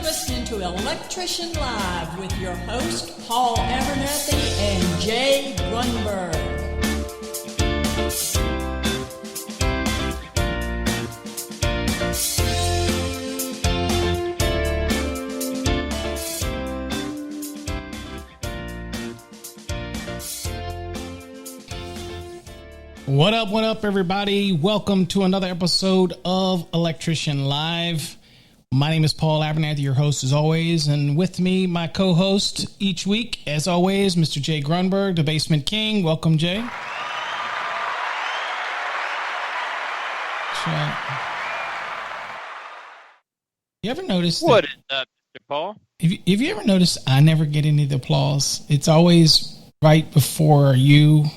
listening to Electrician Live with your host, Paul Abernathy and Jay Grunberg. What up, everybody? Welcome to another episode of Electrician Live. My name is Paul Abernathy, your host as always, and with me, my co-host each week, as always, Mr. Jay Grunberg, the Basement King. Welcome, Jay. You ever noticed what is up, Mr. Paul? Have you ever noticed I never get any of the applause? It's always right before you.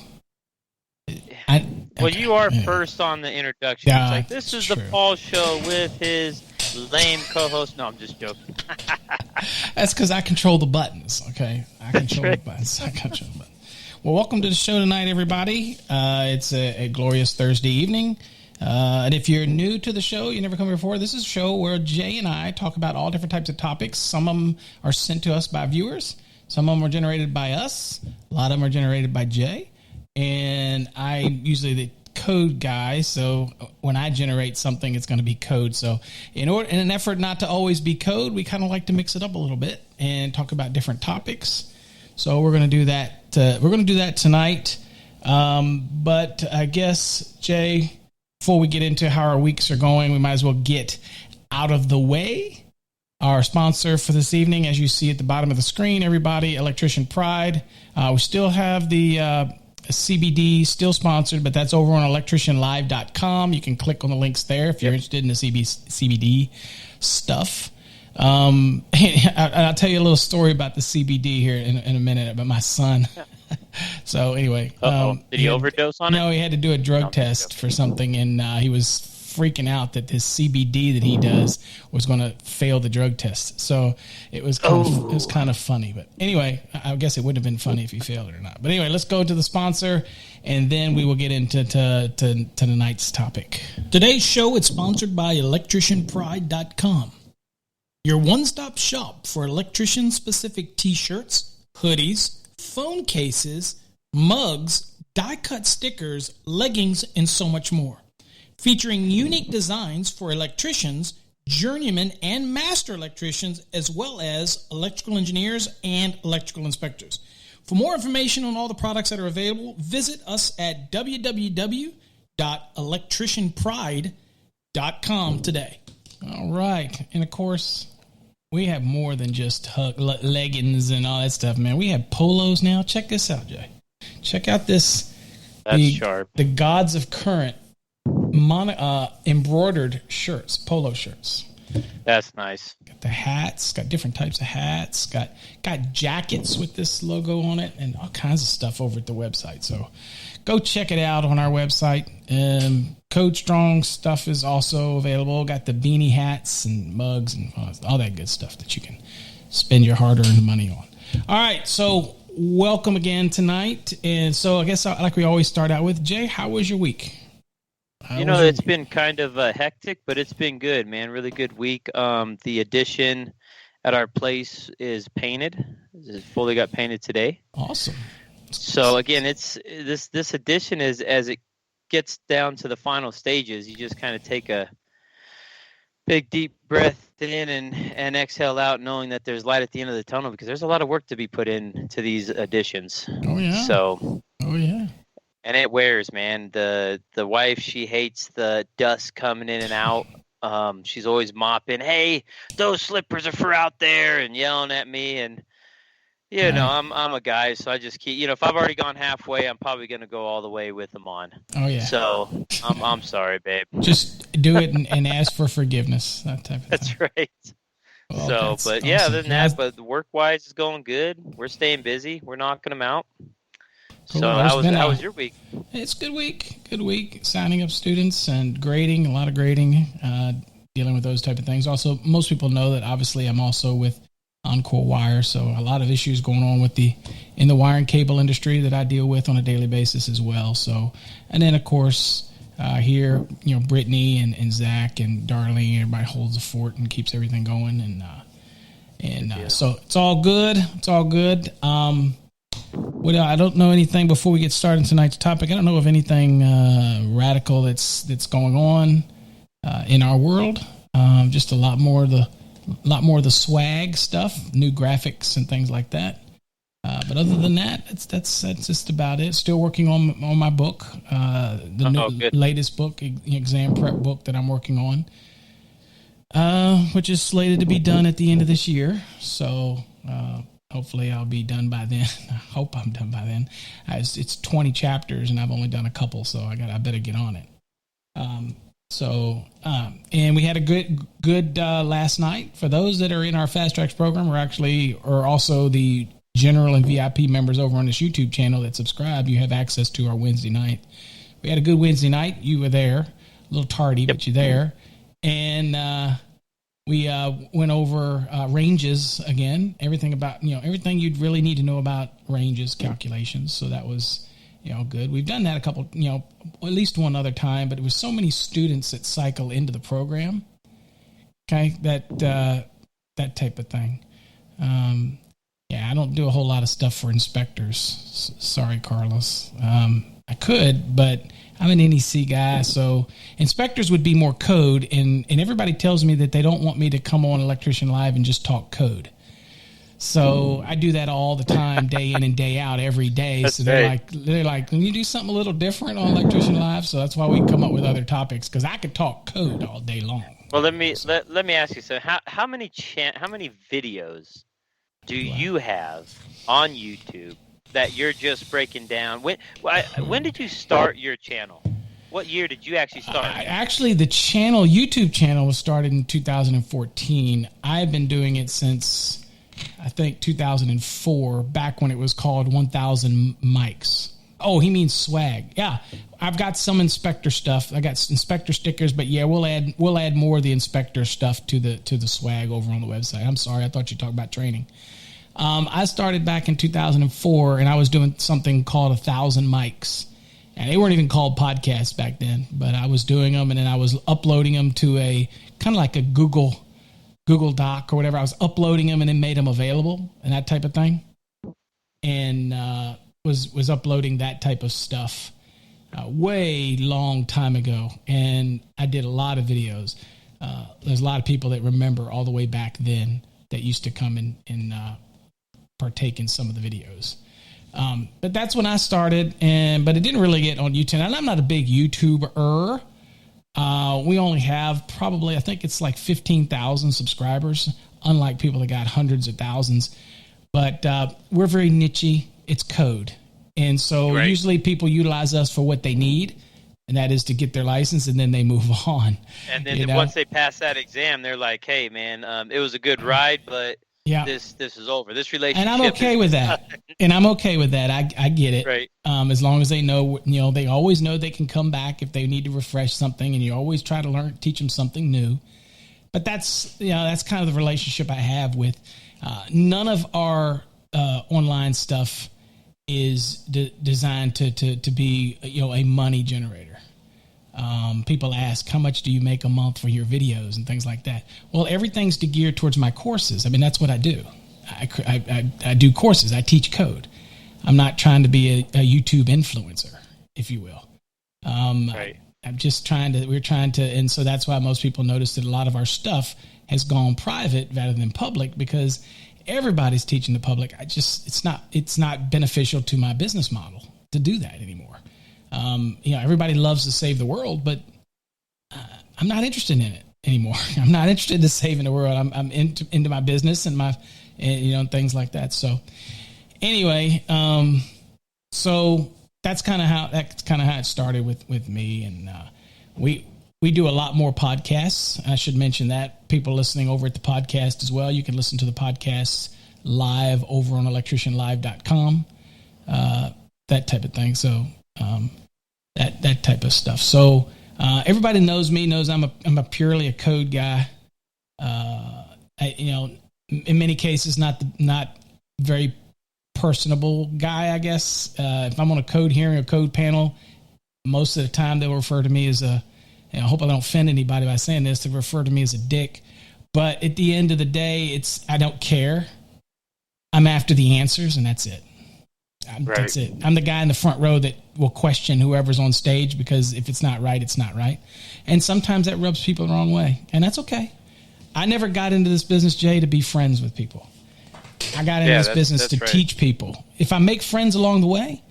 Well, you are first on the introduction. It's like, this is true. The Paul Show with his lame co-host. No, I'm just joking. That's because I control the buttons, okay? I control the buttons. Well, welcome to the show tonight, everybody. It's a glorious Thursday evening. And if you're new to the show, you never come here before, this is a show where Jay and I talk about all different types of topics. Some of them are sent to us by viewers. Some of them are generated by us. A lot of them are generated by Jay. And I'm usually the code guy, so when I generate something, it's going to be code. So in an effort not to always be code, we kind of like to mix it up a little bit and talk about different topics. So we're going to do that. We're going to do that tonight. But I guess, Jay, before we get into how our weeks are going, we might as well get out of the way. Our sponsor for this evening, as you see at the bottom of the screen, everybody, Electrician Pride. We still have the CBD still sponsored, but that's over on electricianlive.com. You can click on the links there if you're interested in the CBD stuff. I'll tell you a little story about the CBD here in a minute about my son. So anyway, did he overdose on it? No, he had to do a drug test for something, and he was freaking out that this CBD that he does was going to fail the drug test. So it was kind of funny. But anyway, I guess it wouldn't have been funny if he failed it or not. But anyway, let's go to the sponsor, and then we will get into to tonight's topic. Today's show is sponsored by electricianpride.com, your one-stop shop for electrician-specific T-shirts, hoodies, phone cases, mugs, die-cut stickers, leggings, and so much more. Featuring unique designs for electricians, journeymen, and master electricians, as well as electrical engineers and electrical inspectors. For more information on all the products that are available, visit us at www.electricianpride.com today. All right. And, of course, we have more than just leggings and all that stuff, man. We have polos now. Check this out, Jay. Check out this. That's sharp. The Gods of Current embroidered shirts, polo shirts. That's nice. Got the hats, got different types of hats, got jackets with this logo on it, and all kinds of stuff over at the website. So go check it out on our website. Code Strong stuff is also available. Got the beanie hats and mugs and all that good stuff that you can spend your hard-earned money on. All right, so welcome again tonight. And so I guess like we always start out with, Jay, how was your week? It's been kind of hectic, but it's been good, man. Really good week. The addition at our place is painted. It fully got painted today. Awesome. So again, it's this addition is as it gets down to the final stages, you just kind of take a big deep breath in and exhale out, knowing that there's light at the end of the tunnel, because there's a lot of work to be put into these additions. Oh yeah. Oh yeah. And it wears, man. The wife, she hates the dust coming in and out. She's always mopping. Hey, those slippers are for out there, and yelling at me. And I'm a guy, so I just keep. If I've already gone halfway, I'm probably going to go all the way with them on. Oh yeah. So I'm sorry, babe. Just do it and ask for forgiveness. That type of thing. That's right. Well, but yeah, awesome. Other than that, but work-wise is going good. We're staying busy. We're knocking them out. Cool. So how was your week? It's a good week. Good week. Signing up students and grading, a lot of grading, dealing with those type of things. Also, most people know that obviously I'm also with Encore Wire, so a lot of issues going on in the wire and cable industry that I deal with on a daily basis as well. So, and then of course here, Brittany and Zach and Darlene, everybody holds the fort and keeps everything going. And And so it's all good. It's all good. I don't know anything before we get started tonight's topic. I don't know of anything radical that's going on in our world. Just a lot more of the swag stuff, new graphics and things like that. But other than that, that's just about it. Still working on my book, latest book, exam prep book that I'm working on, which is slated to be done at the end of this year. So hopefully I'll be done by then. I hope I'm done by then. It's 20 chapters, and I've only done a couple, so I better get on it. And we had a good last night. For those that are in our Fast Tracks program, or also the general and VIP members over on this YouTube channel that subscribe, you have access to our Wednesday night. We had a good Wednesday night. You were there, a little tardy, but you're there. And we went over ranges again, everything you'd really need to know about ranges calculations. So that was, good. We've done that a couple, at least one other time, but it was so many students that cycle into the program. Okay. That type of thing. I don't do a whole lot of stuff for inspectors. Sorry, Carlos. I could, but I'm an NEC guy, so inspectors would be more code, and everybody tells me that they don't want me to come on Electrician Live and just talk code. So I do that all the time, day in and day out, every day. That's so they're like, can you do something a little different on Electrician Live? So that's why we come up with other topics, because I could talk code all day long. Well, let me ask you. So how many videos do you have on YouTube that you're just breaking down? When did you start your channel? What year did you actually start? Actually, the YouTube channel was started in 2014. I've been doing it since, I think, 2004, back when it was called 1000 Mics. Oh, he means swag. Yeah, I've got some inspector stuff. I got inspector stickers, but yeah, we'll add more of the inspector stuff to the swag over on the website. I'm sorry, I thought you talked about training. I started back in 2004, and I was doing something called 1000 Mics. And they weren't even called podcasts back then, but I was doing them, and then I was uploading them to a kind of like a Google Doc or whatever. I was uploading them and then made them available and that type of thing. And was uploading that type of stuff way long time ago. And I did a lot of videos. There's a lot of people that remember all the way back then that used to come and partake in some of the videos. But that's when I started, but it didn't really get on YouTube. And I'm not a big YouTuber. We only have probably, I think it's like 15,000 subscribers, unlike people that got hundreds of thousands. But we're very niche-y. It's code. And so Usually people utilize us for what they need, and that is to get their license, and then they move on. And then once they pass that exam, they're like, hey, man, it was a good ride, but this is over. This relationship. And I'm okay with that. I get it. Right. As long as they know, they always know they can come back if they need to refresh something, and you always try to teach them something new. But that's kind of the relationship I have with. None of our online stuff is designed to be a money generator. People ask, how much do you make a month for your videos and things like that? Well, everything's geared towards my courses. I mean, that's what I do. I do courses. I teach code. I'm not trying to be a YouTube influencer, if you will. I'm just we're trying to, and so that's why most people notice that a lot of our stuff has gone private rather than public, because everybody's teaching the public. It's not beneficial to my business model to do that anymore. Everybody loves to save the world, but I'm not interested in it anymore. I'm not interested in saving the world. I'm into my business and things like that. So anyway, so that's kind of how it started with me. And we do a lot more podcasts. I should mention that. People listening over at the podcast as well, you can listen to the podcasts live over on electricianlive.com, that type of thing. So that type of stuff. So everybody knows me, knows I'm a purely a code guy. In many cases, not very personable guy, I guess. If I'm on a code hearing or code panel, most of the time they'll refer to me as I hope I don't offend anybody by saying this, they refer to me as a dick. But at the end of the day, I don't care. I'm after the answers, and that's it. That's it. I'm the guy in the front row that will question whoever's on stage, because if it's not right, it's not right. And sometimes that rubs people the wrong way, and that's okay. I never got into this business, Jay, to be friends with people. I got into this business to teach people. If I make friends along the way,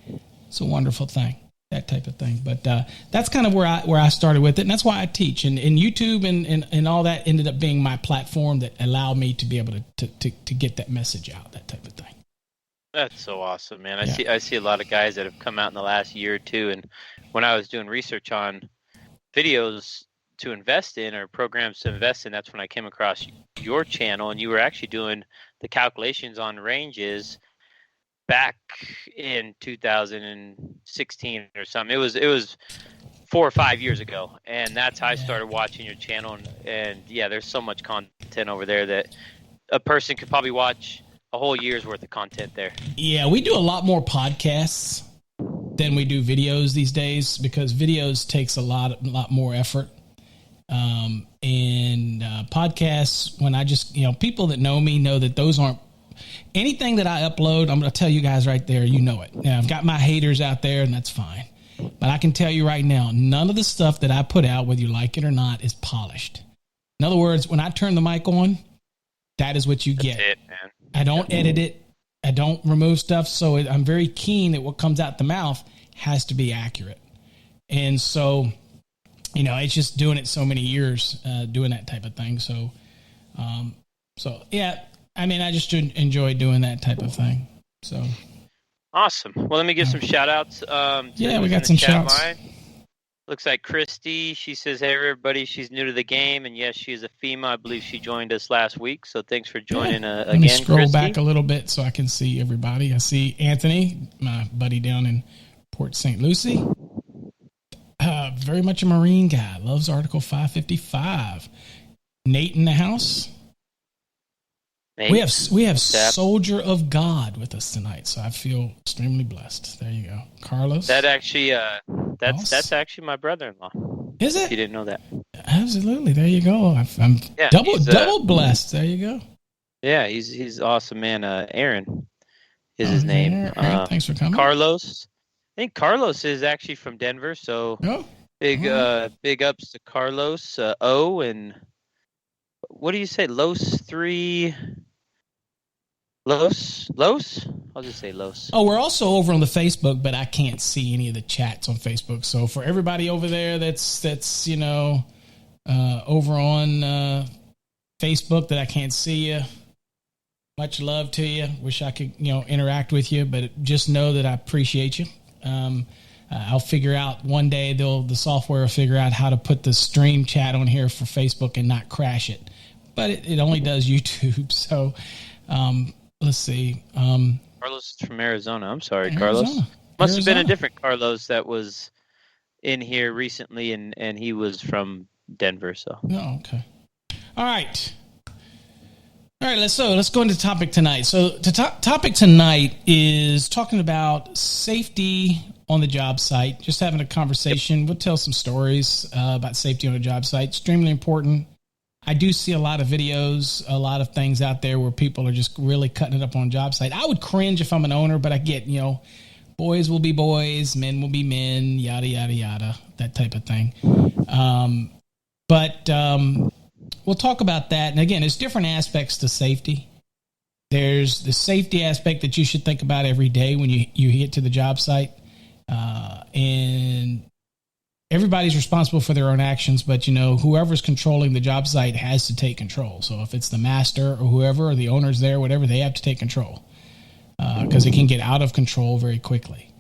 it's a wonderful thing. That type of thing. But that's kind of where I started with it, and that's why I teach. And YouTube and all that ended up being my platform that allowed me to be able to get that message out, that type of thing. That's so awesome, man. I see a lot of guys that have come out in the last year or two, and when I was doing research on videos to invest in or programs to invest in, that's when I came across your channel, and you were actually doing the calculations on ranges back in 2016 or something. It was 4 or 5 years ago, and that's how I started watching your channel. And yeah, there's so much content over there that a person could probably watch a whole year's worth of content there. Yeah, we do a lot more podcasts than we do videos these days, because videos takes a lot more effort. And podcasts, when I just, people that know me know that those aren't anything that I upload. I'm going to tell you guys right there, it. Now, I've got my haters out there, and that's fine. But I can tell you right now, none of the stuff that I put out, whether you like it or not, is polished. In other words, when I turn the mic on, that is what you get. That's it, man. I don't edit it. I don't remove stuff. So I'm very keen that what comes out the mouth has to be accurate. And so, it's just doing it so many years, doing that type of thing. So, yeah, I just enjoy doing that type of thing. So awesome. Well, let me give some shout outs. We got some shout outs. Looks like Christy. She says, hey, everybody, she's new to the game. And yes, she is a FEMA. I believe she joined us last week. So thanks for joining again, Let me scroll Christy. back a little bit so I can see everybody. I see Anthony, my buddy down in Port St. Lucie. Very much a Marine guy. Loves Article 555. Nate in the house. Nate. We have Soldier of God with us tonight, so I feel extremely blessed. There you go, Carlos. That actually, that's actually my brother-in-law. Is it? You didn't know that? Absolutely. There you go. I'm double blessed. There you go. Yeah, he's awesome, man. Aaron is his name. Aaron, thanks for coming. Carlos. I think Carlos is actually from Denver, so big ups to Carlos. O and what do you say? Los 3. Los? I'll just say Los. Oh, we're also over on the Facebook, but I can't see any of the chats on Facebook. So for everybody over there that's over on Facebook that I can't see you, much love to you. Wish I could interact with you, but just know that I appreciate you. I'll figure out one day the software will figure out how to put the stream chat on here for Facebook and not crash it, but it only does YouTube. So let's see. Carlos is from Arizona. I'm sorry, Carlos. Must have been a different Carlos that was in here recently, and he was from Denver. So. Oh, okay. All right. Let's go into the topic tonight. So the topic tonight is talking about safety on the job site. Just having a conversation. We'll tell some stories about safety on a job site. Extremely important. I do see a lot of videos, a lot of things out there where people are just really cutting it up on a job site. I would cringe if I'm an owner, but I get, boys will be boys, men will be men, yada, yada, yada, that type of thing. But we'll talk about that. And again, there's different aspects to safety. There's the safety aspect that you should think about every day when you get to the job site. And everybody's responsible for their own actions, but whoever's controlling the job site has to take control. So if it's the master or whoever, or the owner's there, whatever, they have to take control because it can get out of control very quickly.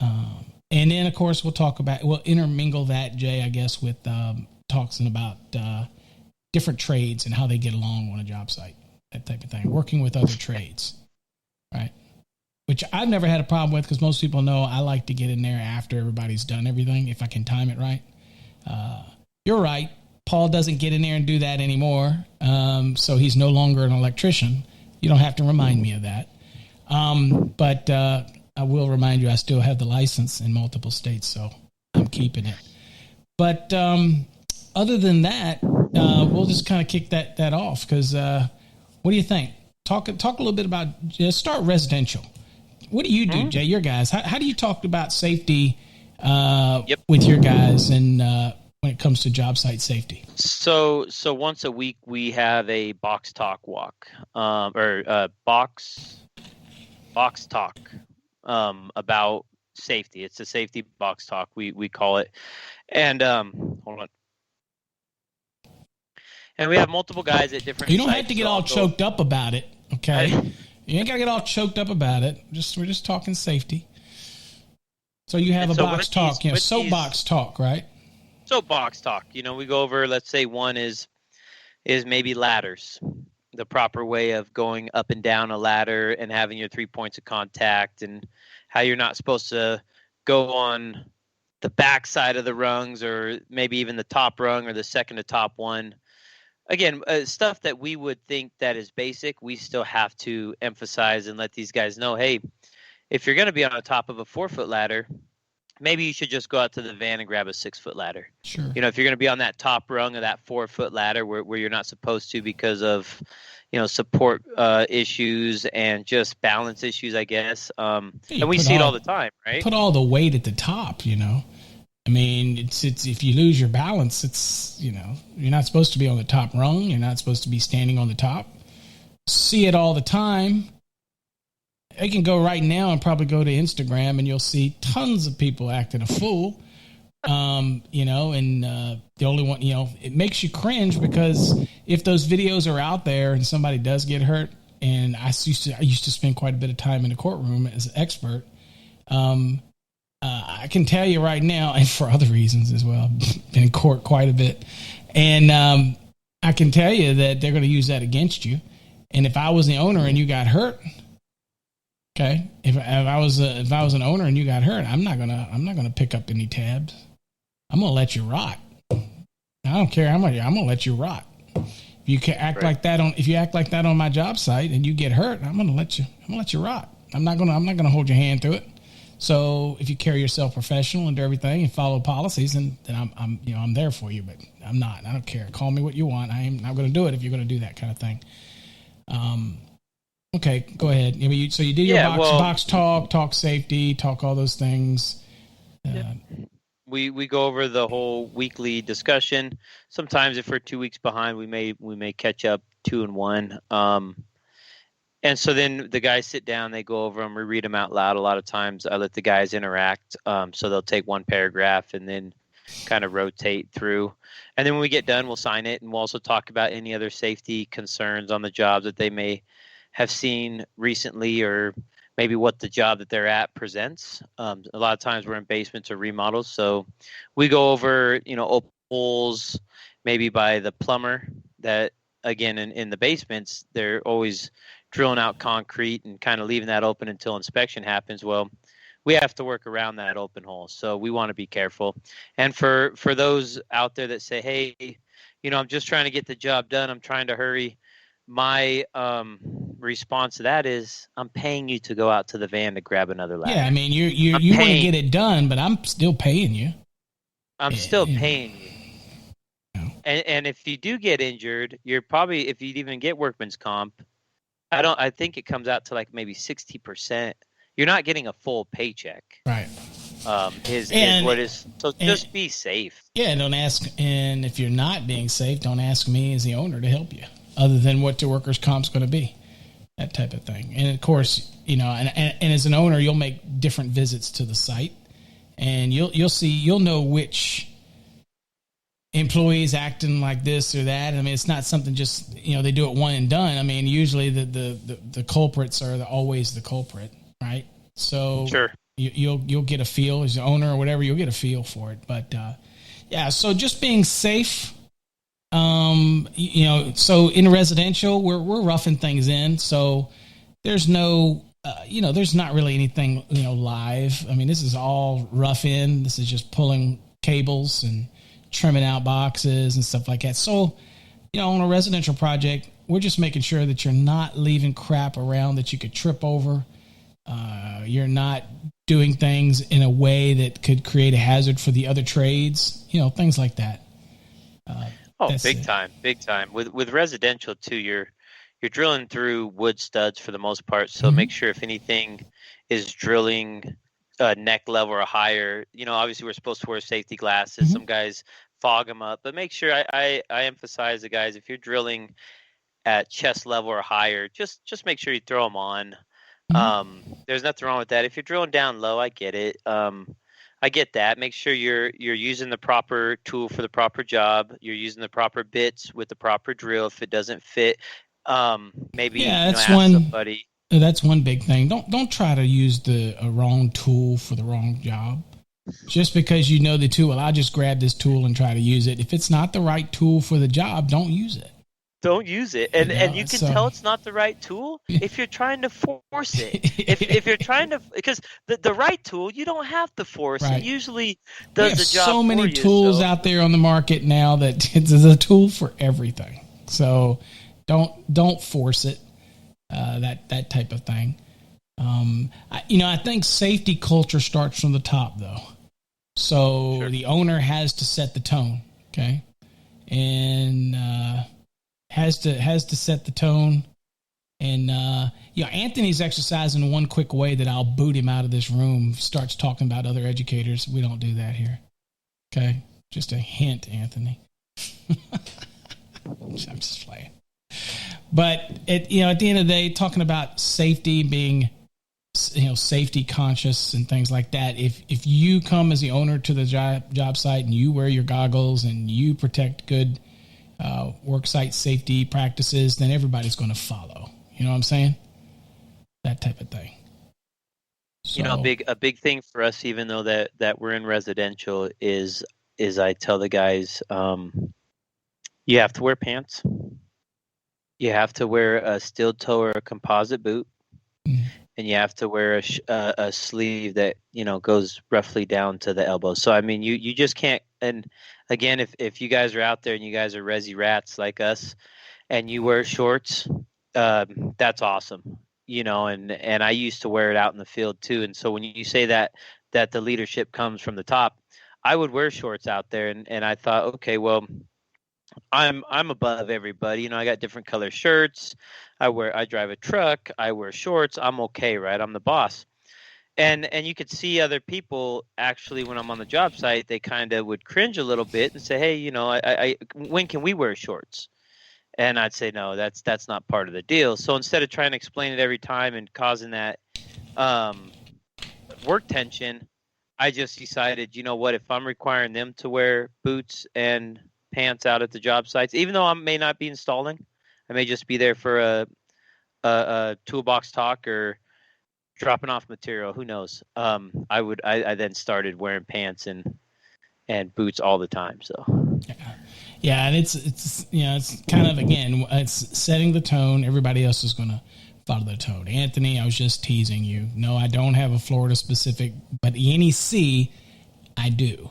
And then, of course, we'll intermingle that, Jay, I guess, with talking about different trades and how they get along on a job site, that type of thing, working with other trades, right? Which I've never had a problem with because most people know I like to get in there after everybody's done everything if I can time it right. You're right. Paul doesn't get in there and do that anymore, so he's no longer an electrician. You don't have to remind me of that. But I will remind you I still have the license in multiple states, so I'm keeping it. But other than that, we'll just kind of kick that off because what do you think? Talk a little bit about start residential. What do you do, Jay? Your guys, how do you talk about safety with your guys and when it comes to job site safety? So once a week we have a box talk walk, or box talk about safety. It's a safety box talk we call it, and hold on. And we have multiple guys at different. You don't sites, have to get all choked up about it, okay? You ain't gotta get all choked up about it. We're just talking safety. So you have a box talk, soapbox talk, right? Soapbox talk. We go over. Let's say one is maybe ladders, the proper way of going up and down a ladder and having your 3 points of contact, and how you're not supposed to go on the back side of the rungs, or maybe even the top rung or the second to top one. Again, stuff that we would think that is basic, we still have to emphasize and let these guys know, hey, if you're going to be on the top of a 4-foot ladder, maybe you should just go out to the van and grab a 6-foot ladder. Sure. If you're going to be on that top rung of that 4-foot ladder where you're not supposed to because of, support issues and just balance issues, I guess. And we see it all the time, right? Put all the weight at the top, I mean, it's if you lose your balance, it's, you're not supposed to be on the top rung. You're not supposed to be standing on the top. See it all the time. I can go right now and probably go to Instagram and you'll see tons of people acting a fool. And the only one, it makes you cringe because if those videos are out there and somebody does get hurt, and I used to spend quite a bit of time in the courtroom as an expert, I can tell you right now, and for other reasons as well, been in court quite a bit, and I can tell you that they're going to use that against you. And if I was the owner and you got hurt, okay, if I was an owner and you got hurt, I'm not gonna pick up any tabs. I'm gonna let you rot. I don't care how much. I'm gonna let you rot. If you can act like that on my job site and you get hurt, I'm gonna let you rot. I'm not gonna hold your hand through it. So if you carry yourself professional and do everything and follow policies, then I'm there for you. But I'm not. I don't care. Call me what you want. I am not going to do it if you're going to do that kind of thing. Okay, go ahead. So you do your box talk safety, talk all those things. We go over the whole weekly discussion. Sometimes if we're 2 weeks behind, we may catch up 2 and 1. And so then the guys sit down, they go over them, we read them out loud. A lot of times I let the guys interact. So they'll take one paragraph and then kind of rotate through. And then when we get done, we'll sign it. And we'll also talk about any other safety concerns on the job that they may have seen recently, or maybe what the job that they're at presents. A lot of times we're in basements or remodels. So we go over, open holes, maybe by the plumber that, again, in the basements, they're always drilling out concrete and kind of leaving that open until inspection happens. Well, we have to work around that open hole. So we want to be careful. And for those out there that say, hey, I'm just trying to get the job done, I'm trying to hurry, my response to that is, I'm paying you to go out to the van to grab another ladder. Yeah, I mean, you want to get it done, but I'm still paying you. I'm still paying you. And if you do get injured, you're probably, if you even get workman's comp, I think it comes out to like maybe 60%. You're not getting a full paycheck. Right. Is what is. So just be safe. Yeah, don't ask. And if you're not being safe, don't ask me as the owner to help you, other than what the workers' comp's going to be, that type of thing. And of course, and as an owner, you'll make different visits to the site, and you'll know which employees acting like this or that. I mean, it's not something just, they do it one and done. I mean, usually the culprits are always the culprit, right? So sure. You'll get a feel as the owner or whatever, you'll get a feel for it. But so just being safe. So in residential, we're roughing things in. So there's no, there's not really anything, live. I mean, this is all rough in. This is just pulling cables and trimming out boxes and stuff like that. So, on a residential project, we're just making sure that you're not leaving crap around that you could trip over. You're not doing things in a way that could create a hazard for the other trades, things like that. Oh, That's big it. time, big time. With residential too, you're drilling through wood studs for the most part. So Mm-hmm. make sure if anything is drilling neck level or higher, obviously we're supposed to wear safety glasses. Mm-hmm. Some guys fog them up, but make sure I emphasize the guys, if you're drilling at chest level or higher, just make sure you throw them on. Mm-hmm. There's nothing wrong with that. If you're drilling down low, I get it. I get that. Make sure you're using the proper tool for the proper job. You're using the proper bits with the proper drill. If it doesn't fit, maybe Yeah, that's ask one. somebody. That's one big thing. Don't try to use the wrong tool for the wrong job. Just because you know the tool, well, I'll just grab this tool and try to use it. If it's not the right tool for the job, don't use it. Don't use it, and you can tell it's not the right tool if you're trying to force it. If you're trying to, because the right tool, you don't have to force. Right. It usually does the job. So many for tools out there on the market now that it's a tool for everything. So don't force it. That type of thing. I think safety culture starts from the top, though. So Sure. The owner has to set the tone, okay, and has to set the tone. And Anthony's exercising one quick way that I'll boot him out of this room. Starts talking about other educators. We don't do that here, okay? Just a hint, Anthony. I'm just playing. But at the end of the day, talking about safety, being safety conscious and things like that. If you come as the owner to the job site and you wear your goggles and you protect good work site safety practices, then everybody's going to follow. You know what I'm saying? That type of thing. So, a big thing for us, even though that we're in residential, is I tell the guys, you have to wear pants. You have to wear a steel toe or a composite boot, and you have to wear a sleeve that goes roughly down to the elbow. So I mean, you just can't. And again, if you guys are out there and you guys are resi rats like us, and you wear shorts, that's awesome. And I used to wear it out in the field too. And so when you say that the leadership comes from the top, I would wear shorts out there, and I thought, okay, well, I'm above everybody. I got different color shirts. I drive a truck. I wear shorts. I'm okay, right? I'm the boss. And you could see other people actually when I'm on the job site, they kind of would cringe a little bit and say, hey, I when can we wear shorts? And I'd say, no, that's not part of the deal. So instead of trying to explain it every time and causing that work tension, I just decided, what, if I'm requiring them to wear boots and pants out at the job sites, even though I may not be installing, I may just be there for a toolbox talk or dropping off material, who knows. I then started wearing pants and boots all the time. So yeah, and it's kind of, again, it's setting the tone. Everybody else is going to follow the tone. Anthony, I was just teasing you. No, I don't have a Florida specific, but the NEC I do.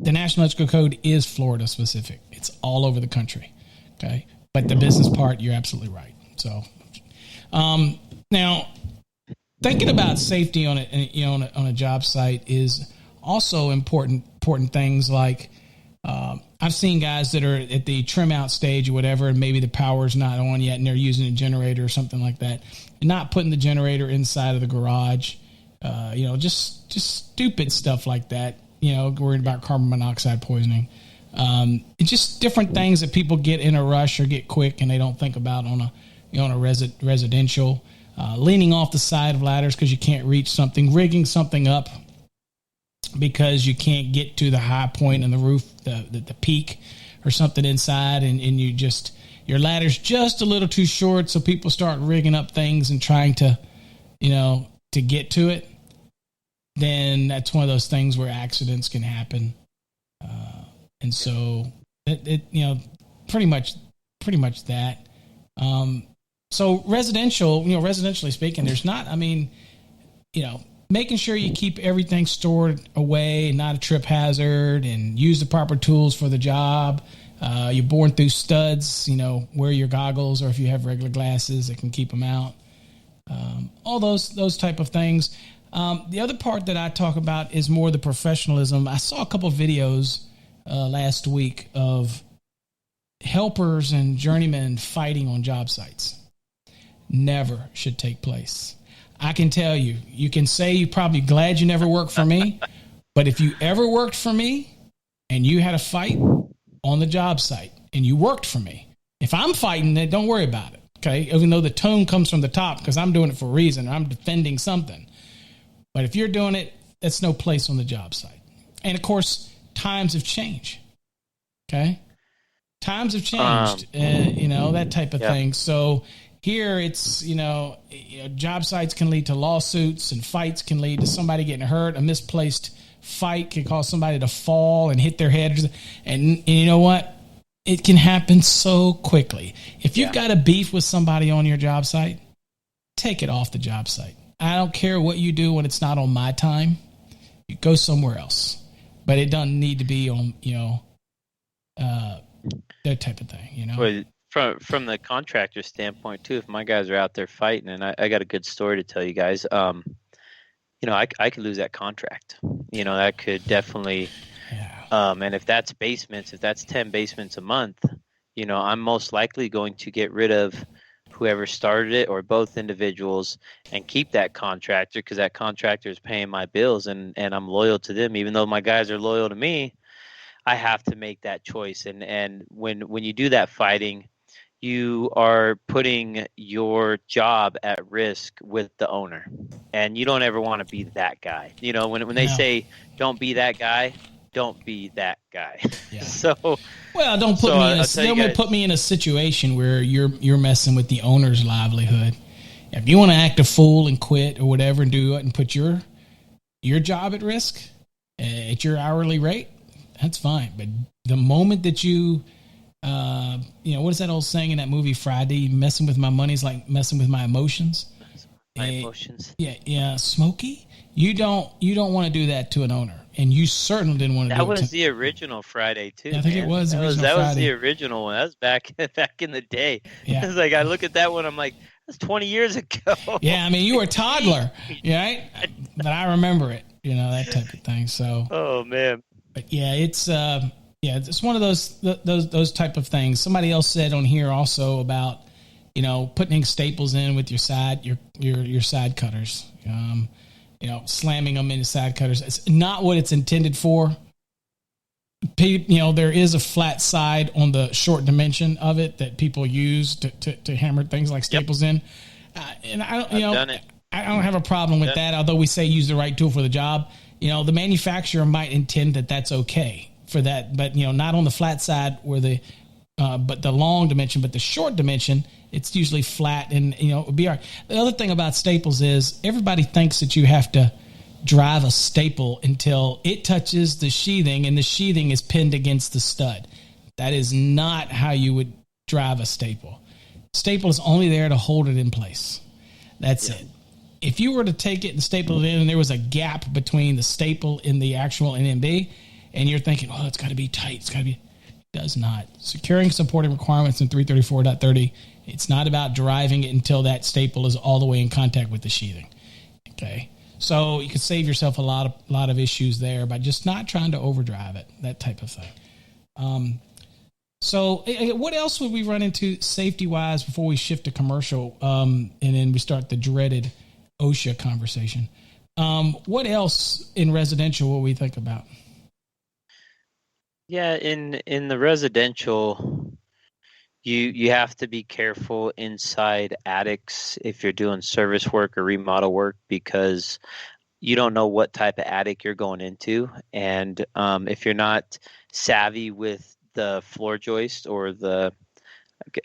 The National Electrical Code is Florida specific. It's all over the country. Okay. But the business part, you're absolutely right. So, now thinking about safety on a job site is also important things like, I've seen guys that are at the trim out stage or whatever, and maybe the power's not on yet and they're using a generator or something like that. Not putting the generator inside of the garage, just stupid stuff like that. Worried about carbon monoxide poisoning. It's just different things that people get in a rush or get quick and they don't think about on a residential. Leaning off the side of ladders because you can't reach something, rigging something up because you can't get to the high point in the roof, the peak or something inside, and your ladder's just a little too short, so people start rigging up things and trying to get to it. Then that's one of those things where accidents can happen. And so pretty much that. So residentially speaking, there's not, making sure you keep everything stored away, not a trip hazard, and use the proper tools for the job. You're boring through studs, wear your goggles, or if you have regular glasses that can keep them out. All those type of things. The other part that I talk about is more the professionalism. I saw a couple of videos last week of helpers and journeymen fighting on job sites. Never should take place. I can tell you, you can say you're probably glad you never worked for me, but if you ever worked for me and you had a fight on the job site and you worked for me, if I'm fighting it, don't worry about it, okay? Even though the tone comes from the top because I'm doing it for a reason, I'm defending something. But if you're doing it, that's no place on the job site. And, of course, times have changed, okay? Times have changed, that type of thing. So here it's, job sites can lead to lawsuits and fights can lead to somebody getting hurt. A misplaced fight can cause somebody to fall and hit their head. And you know what? It can happen so quickly. If you've got a beef with somebody on your job site, take it off the job site. I don't care what you do when it's not on my time. You go somewhere else. But it doesn't need to be on, that type of thing, Well, from the contractor standpoint too, if my guys are out there fighting, and I got a good story to tell you guys, I could lose that contract. That could definitely, and if that's basements, if that's 10 basements a month, I'm most likely going to get rid of whoever started it or both individuals and keep that contractor because that contractor is paying my bills and I'm loyal to them. Even though my guys are loyal to me, I have to make that choice. And when you do that fighting, you are putting your job at risk with the owner. And you don't ever want to be that guy. When they say don't be that guy, don't be that guy. Yeah. Don't put me in a situation where you're messing with the owner's livelihood. If you want to act a fool and quit or whatever and do it and put your job at risk at your hourly rate, that's fine. But the moment that you, what is that old saying in that movie Friday? Messing with my money is like messing with my emotions. Emotions. Yeah, Smokey. You don't want to do that to an owner. And you certainly didn't want to do it. That was the original Friday, too. Yeah, I think it was the original Friday. That was the original one. That was back in the day. Yeah. It's like I look at that one, I'm like, that's 20 years ago. Yeah, I mean, you were a toddler, right? But I remember it, that type of thing. So. Oh, man. But yeah, it's one of those type of things. Somebody else said on here also about, putting staples in with your side cutters. Slamming them into side cutters. It's not what it's intended for. There is a flat side on the short dimension of it that people use to hammer things like staples in. And I don't have a problem with that. Although we say use the right tool for the job, the manufacturer might intend that that's okay for that, but not on the flat side where but the long dimension, but the short dimension, it's usually flat and, it'll be all right. The other thing about staples is everybody thinks that you have to drive a staple until it touches the sheathing and the sheathing is pinned against the stud. That is not how you would drive a staple. Staple is only there to hold it in place. That's it. If you were to take it and staple it in and there was a gap between the staple and the actual NMB and you're thinking, it's got to be tight, does not. Securing supporting requirements in 334.30, it's not about driving it until that staple is all the way in contact with the sheathing. Okay? So you could save yourself a lot of issues there by just not trying to overdrive it, that type of thing. So what else would we run into safety-wise before we shift to commercial and then we start the dreaded OSHA conversation? What else in residential will we think about? Yeah, in the residential, you have to be careful inside attics if you're doing service work or remodel work because you don't know what type of attic you're going into, and if you're not savvy with the floor joist or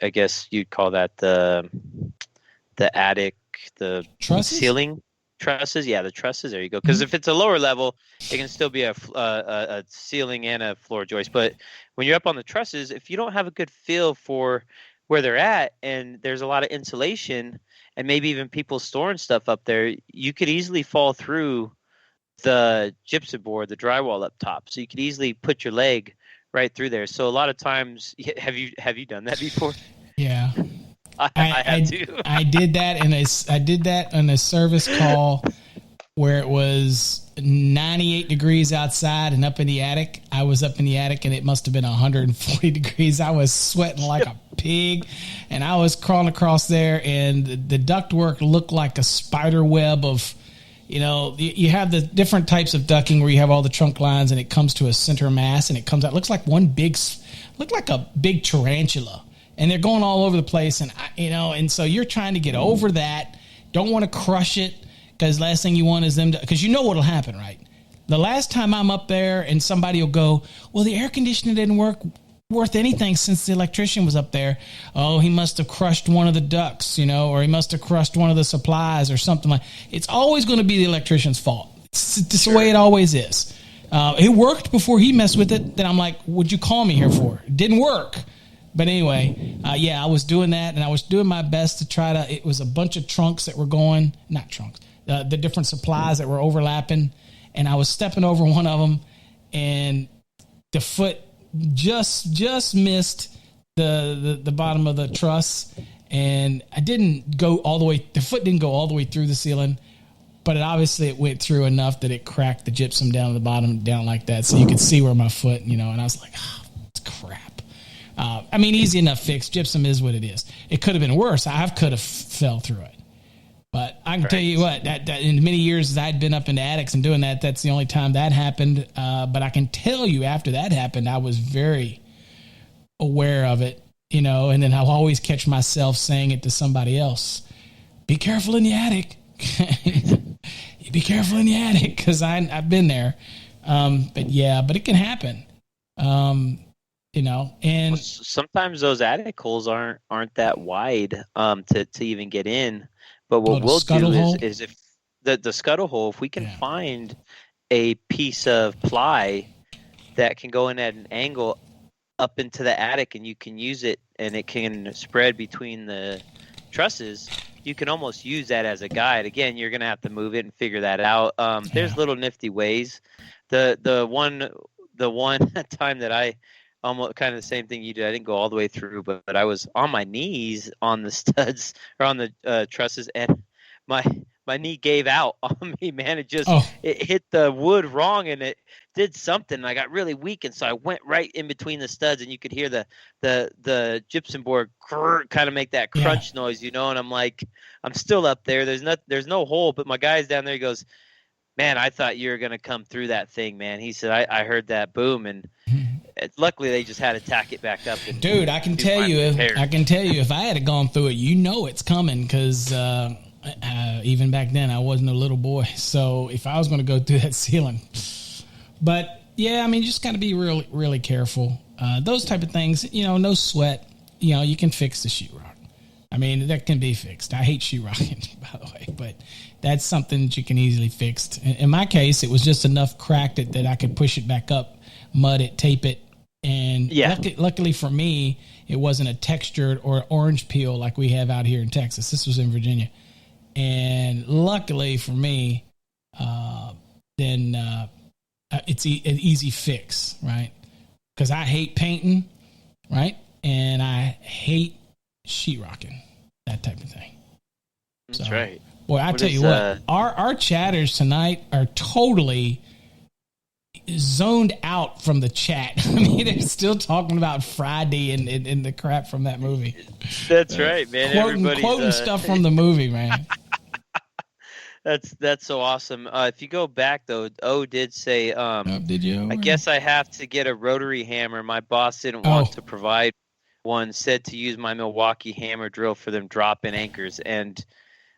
I guess you'd call that the attic, the trusses? Ceiling. Trusses, the trusses. There you go. Because if it's a lower level, it can still be a ceiling and a floor joist. But when you're up on the trusses, if you don't have a good feel for where they're at, and there's a lot of insulation, and maybe even people storing stuff up there, you could easily fall through the gypsum board, the drywall up top. So you could easily put your leg right through there. So a lot of times, have you done that before? Yeah. I did that in a service call where it was 98 degrees outside and up in the attic. I was up in the attic and it must have been 140 degrees. I was sweating like a pig and I was crawling across there, and the ductwork looked like a spider web of, you have the different types of ducting where you have all the trunk lines and it comes to a center mass and it comes out. It looks like a big tarantula, and they're going all over the place. And, and so you're trying to get over that. Don't want to crush it, because last thing you want is them to, because you know what'll happen, right? The last time I'm up there and somebody will go, well, the air conditioner didn't worth anything since the electrician was up there. Oh, he must have crushed one of the ducts, or he must have crushed one of the supplies or something like. It's always going to be the electrician's fault. It's just the way it always is. It worked before he messed with it. Then I'm like, what'd you call me here for? It didn't work. But anyway, I was doing that, and I was doing my best to try to. It was a bunch of trunks that were going, not trunks. The different supplies that were overlapping, and I was stepping over one of them, and the foot just missed the bottom of the truss, and I didn't go all the way. The foot didn't go all the way through the ceiling, but it went through enough that it cracked the gypsum down to the bottom, down like that, so you could see where my foot, and I was like, oh, it's crap. Easy enough fix. Gypsum is what it is. It could have been worse. I could have fell through it. But I can tell you what, that in many years as I'd been up in the attics and doing that, that's the only time that happened. But I can tell you after that happened, I was very aware of it, and then I'll always catch myself saying it to somebody else. Be careful in the attic. Be careful in the attic, because I've been there. But it can happen. And sometimes those attic holes aren't that wide to even get in. But what we'll do is if the scuttle hole, if we can find a piece of ply that can go in at an angle up into the attic, and you can use it, and it can spread between the trusses, you can almost use that as a guide. Again, you're going to have to move it and figure that out. There's little nifty ways. The one time that I almost kind of the same thing you did. I didn't go all the way through, but I was on my knees on the studs or on the trusses, and my knee gave out on me, man. It hit the wood wrong, and it did something. And I got really weak, and so I went right in between the studs, and you could hear the gypsum board kind of make that crunch noise, And I'm like, I'm still up there. There's no hole, but my guy's down there. He goes, man, I thought you were going to come through that thing, man. He said, I heard that boom, and luckily they just had to tack it back up. Dude, I can tell you if I had gone through it, it's coming, because even back then I wasn't a little boy. So if I was going to go through that ceiling, but you just got to be really, really careful. Those type of things, no sweat. You can fix the sheetrock. That can be fixed. I hate sheetrocking, by the way, but that's something that you can easily fix. In my case, it was just enough cracked it that I could push it back up, mud it, tape it, and luckily for me, it wasn't a textured or orange peel like we have out here in Texas. This was in Virginia, and luckily for me, it's an easy fix, right? Because I hate painting, right, and I hate sheetrocking, that type of thing. That's right. Boy, I tell you what, our chatters tonight are totally zoned out from the chat. They're still talking about Friday and the crap from that movie. That's right, man. Quoting stuff from the movie, man. That's so awesome. If you go back though, O did say, did you? I guess I have to get a rotary hammer. My boss didn't want to provide one. Said to use my Milwaukee hammer drill for them drop-in anchors. And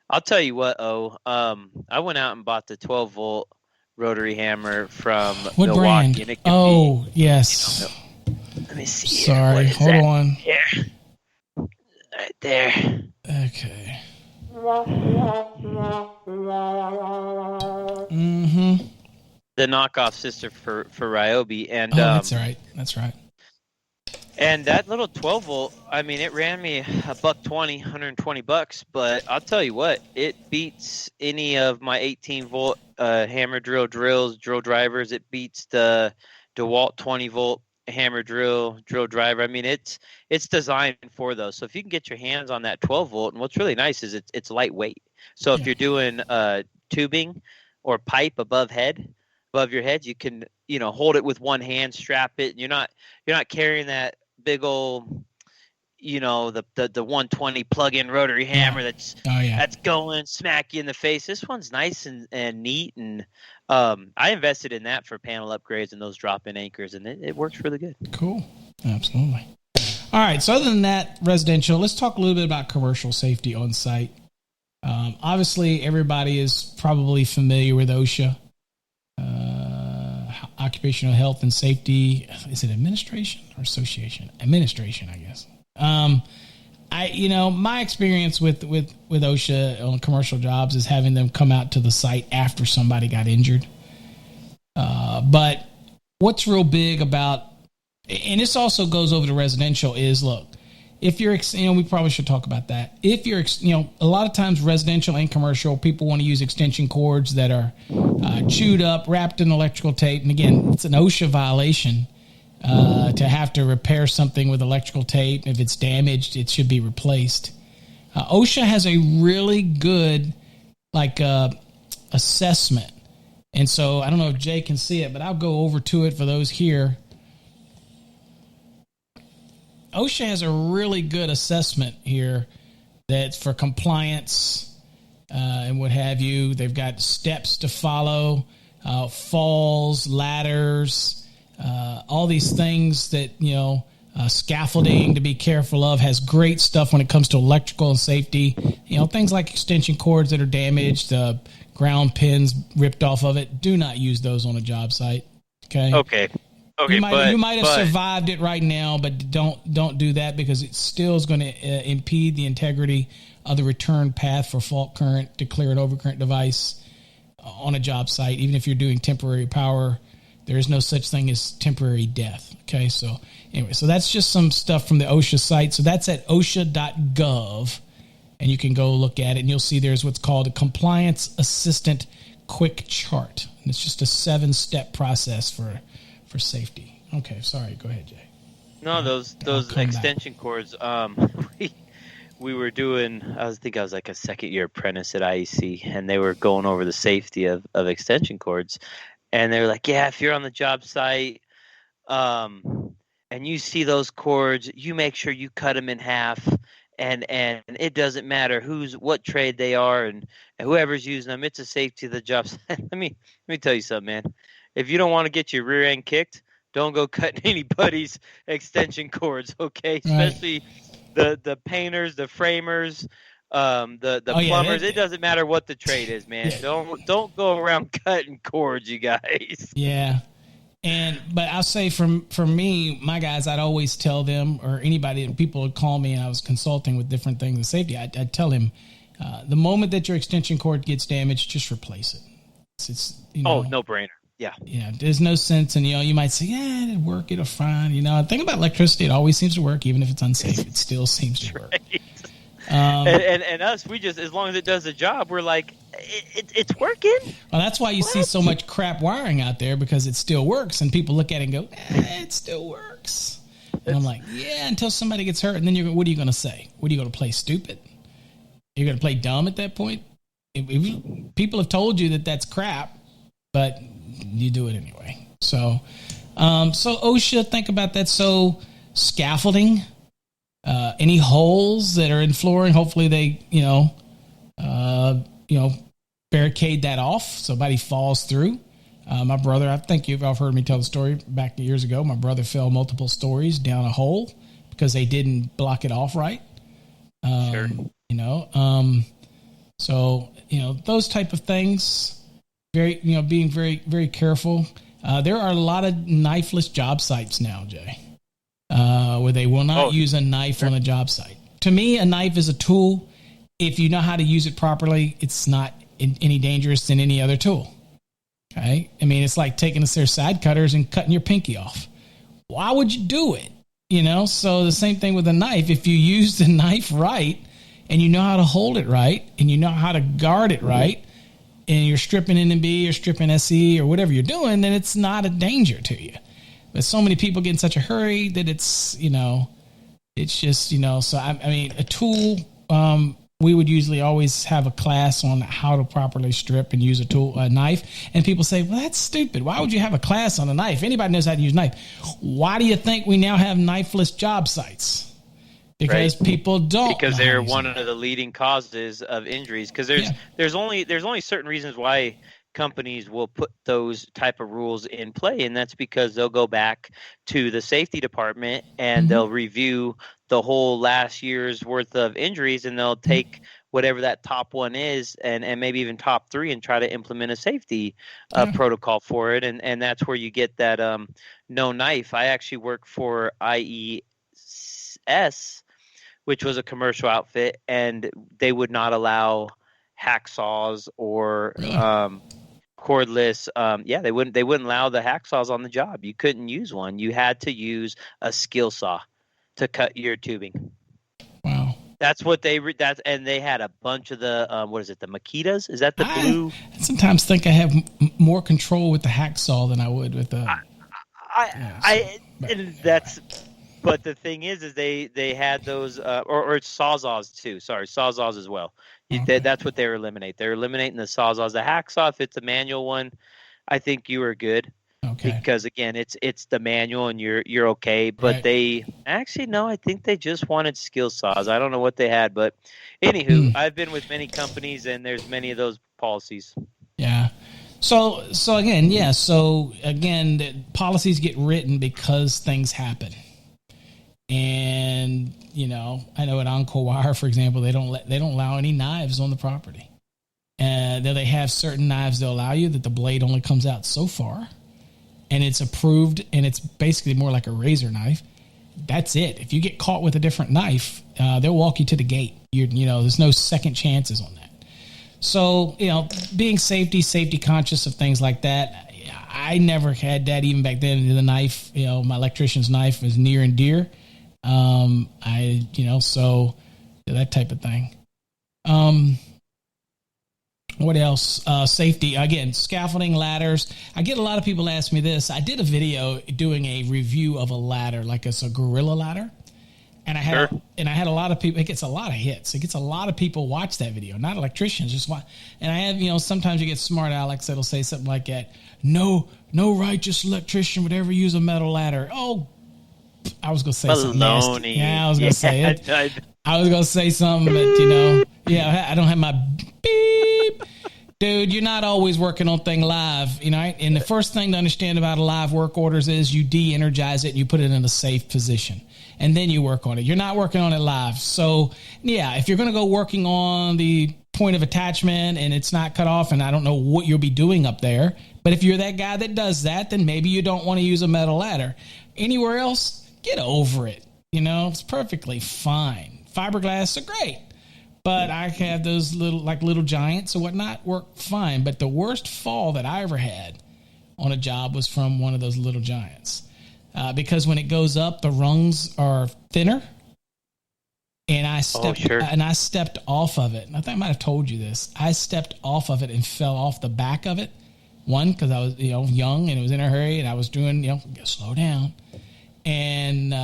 I'll tell you what, I went out and bought the 12-volt rotary hammer from what Milwaukee. Brand? And yes. Let me see. Sorry, hold on. Here, right there. Okay. The knockoff sister for Ryobi, and that's right. That's right. And that little 12 volt, it ran me $120, $120, but I'll tell you what, it beats any of my 18 volt hammer drill drivers. It beats the DeWalt 20 volt hammer drill driver. It's designed for those. So if you can get your hands on that 12 volt, and what's really nice is it's lightweight. So if you're doing tubing or pipe above your head, you can, hold it with one hand, strap it. And you're not carrying that big old, the 120 plug-in rotary hammer that's going smack you in the face. This one's nice and neat, and I invested in that for panel upgrades and those drop-in anchors, and it works really good. Cool. Absolutely. All right, so other than that, residential, let's talk a little bit about commercial safety on site. Obviously, everybody is probably familiar with OSHA, Occupational Health and Safety. Is it administration or association? Administration, I guess. My experience with OSHA on commercial jobs is having them come out to the site after somebody got injured. But what's real big about, and this also goes over to residential, is look, if you're, we probably should talk about that. If you're, a lot of times residential and commercial, people want to use extension cords that are chewed up, wrapped in electrical tape. And again, it's an OSHA violation to have to repair something with electrical tape. If it's damaged, it should be replaced. OSHA has a really good assessment. And so I don't know if Jay can see it, but I'll go over to it for those here. OSHA has a really good assessment here that's for compliance and what have you. They've got steps to follow, falls, ladders, all these things that, scaffolding to be careful of. Has great stuff when it comes to electrical and safety. Things like extension cords that are damaged, ground pins ripped off of it. Do not use those on a job site. Okay. You might have survived it right now, but don't do that, because it still is going to impede the integrity of the return path for fault current to clear an overcurrent device on a job site. Even if you're doing temporary power, there is no such thing as temporary death. Okay, so anyway, so that's just some stuff from the OSHA site. So that's at OSHA.gov, and you can go look at it, and you'll see there's what's called a Compliance Assistant Quick Chart. And it's just a 7-step process for safety. Okay, sorry. Go ahead, Jay. No, those extension cords. We were doing. I was like a second-year apprentice at IEC, and they were going over the safety of extension cords, and they were like, "Yeah, if you're on the job site, and you see those cords, you make sure you cut them in half, and it doesn't matter what trade they are, and whoever's using them, it's a safety of the job site." Let me tell you something, man. If you don't want to get your rear end kicked, don't go cutting anybody's extension cords, okay? Especially the painters, the framers, the plumbers. It doesn't matter what the trade is, man. Yeah. Don't go around cutting cords, you guys. Yeah. But I'll say for me, my guys, I'd always tell them, or anybody, and people would call me and I was consulting with different things in safety, I'd tell him, the moment that your extension cord gets damaged, just replace it. It's no brainer. Yeah. There's no sense, and you might say, yeah, it'll work, it'll fine. The thing about electricity, it always seems to work, even if it's unsafe. It still seems to work. Right. And us, we just, as long as it does the job, we're like, it's working. Well, that's why you see so much crap wiring out there, because it still works, and people look at it and go, it still works. And I'm like, yeah, until somebody gets hurt, and then what are you going to say? What are you going to play, stupid? You're going to play dumb at that point? People have told you that that's crap, but you do it anyway. So OSHA, think about that. So scaffolding, any holes that are in flooring, hopefully they, barricade that off so nobody falls through. My brother, I think you've all heard me tell the story back years ago. My brother fell multiple stories down a hole because they didn't block it off right. Sure. So those type of things. Being very, very careful. There are a lot of knifeless job sites now, Jay, where they will not use a knife on a job site. To me, a knife is a tool. If you know how to use it properly, it's not any dangerous than any other tool. Okay? I mean, it's like taking their side cutters and cutting your pinky off. Why would you do it? So the same thing with a knife. If you use the knife right, and you know how to hold it right, and you know how to guard it right, and you're stripping NMB or stripping SE or whatever you're doing, then it's not a danger to you. But so many people get in such a hurry that it's just, so I mean, a tool, we would usually always have a class on how to properly strip and use a knife. And people say, well, that's stupid. Why would you have a class on a knife? Anybody knows how to use a knife. Why do you think we now have knifeless job sites? Because people don't. Because they're one of the leading causes of injuries. Because there's only certain reasons why companies will put those type of rules in play, and that's because they'll go back to the safety department and they'll review the whole last year's worth of injuries, and they'll take whatever that top one is and maybe even top three and try to implement a safety protocol for it, and that's where you get that no knife. I actually work for IES, which was a commercial outfit, and they would not allow hacksaws or cordless. They wouldn't allow the hacksaws on the job. You couldn't use one. You had to use a skill saw to cut your tubing. Wow. That's what and they had a bunch of the the Makitas? Is that the blue? I sometimes think I have more control with the hacksaw than I would with the. But the thing is they had those or sawzaws too. Sorry, sawzaws as well. Okay. That's what they were eliminating. They're eliminating the sawzaws. The hacksaw, if it's a manual one, I think you are good. Okay. Because again, it's the manual and you're okay. But they actually no, I think they just wanted skill saws. I don't know what they had, but anywho, I've been with many companies and there's many of those policies. Yeah. So again, the policies get written because things happen. And I know at Encore Wire, for example, they don't allow any knives on the property. And they have certain knives they'll allow you that the blade only comes out so far, and it's approved, and it's basically more like a razor knife. That's it. If you get caught with a different knife, they'll walk you to the gate. There's no second chances on that. So being safety conscious of things like that. I never had that even back then. The knife, my electrician's knife was near and dear. So that type of thing. What else? Safety. Again, scaffolding, ladders. I get a lot of people ask me this. I did a video doing a review of a ladder, like it's a gorilla ladder. And I had a lot of people, it gets a lot of hits. It gets a lot of people watch that video, not electricians, just watch. And I have, sometimes you get smart Alex that'll say something like that. No righteous electrician would ever use a metal ladder. Oh, I was going to say something nasty. Yeah, I was going to say it. I was going to say something, but I don't have my beep. Dude, you're not always working on thing live, and the first thing to understand about a live work orders is you de-energize it and you put it in a safe position, and then you work on it. You're not working on it live. So, if you're going to go working on the point of attachment and it's not cut off, and I don't know what you'll be doing up there, but if you're that guy that does that, then maybe you don't want to use a metal ladder. Anywhere else, get over it. It's perfectly fine. Fiberglass are great. But I have those little giants or whatnot work fine. But the worst fall that I ever had on a job was from one of those little giants. Because when it goes up, the rungs are thinner. And I stepped off of it. And I think I might have told you this. I stepped off of it and fell off the back of it. One, because I was young and it was in a hurry and I was doing, slow down. And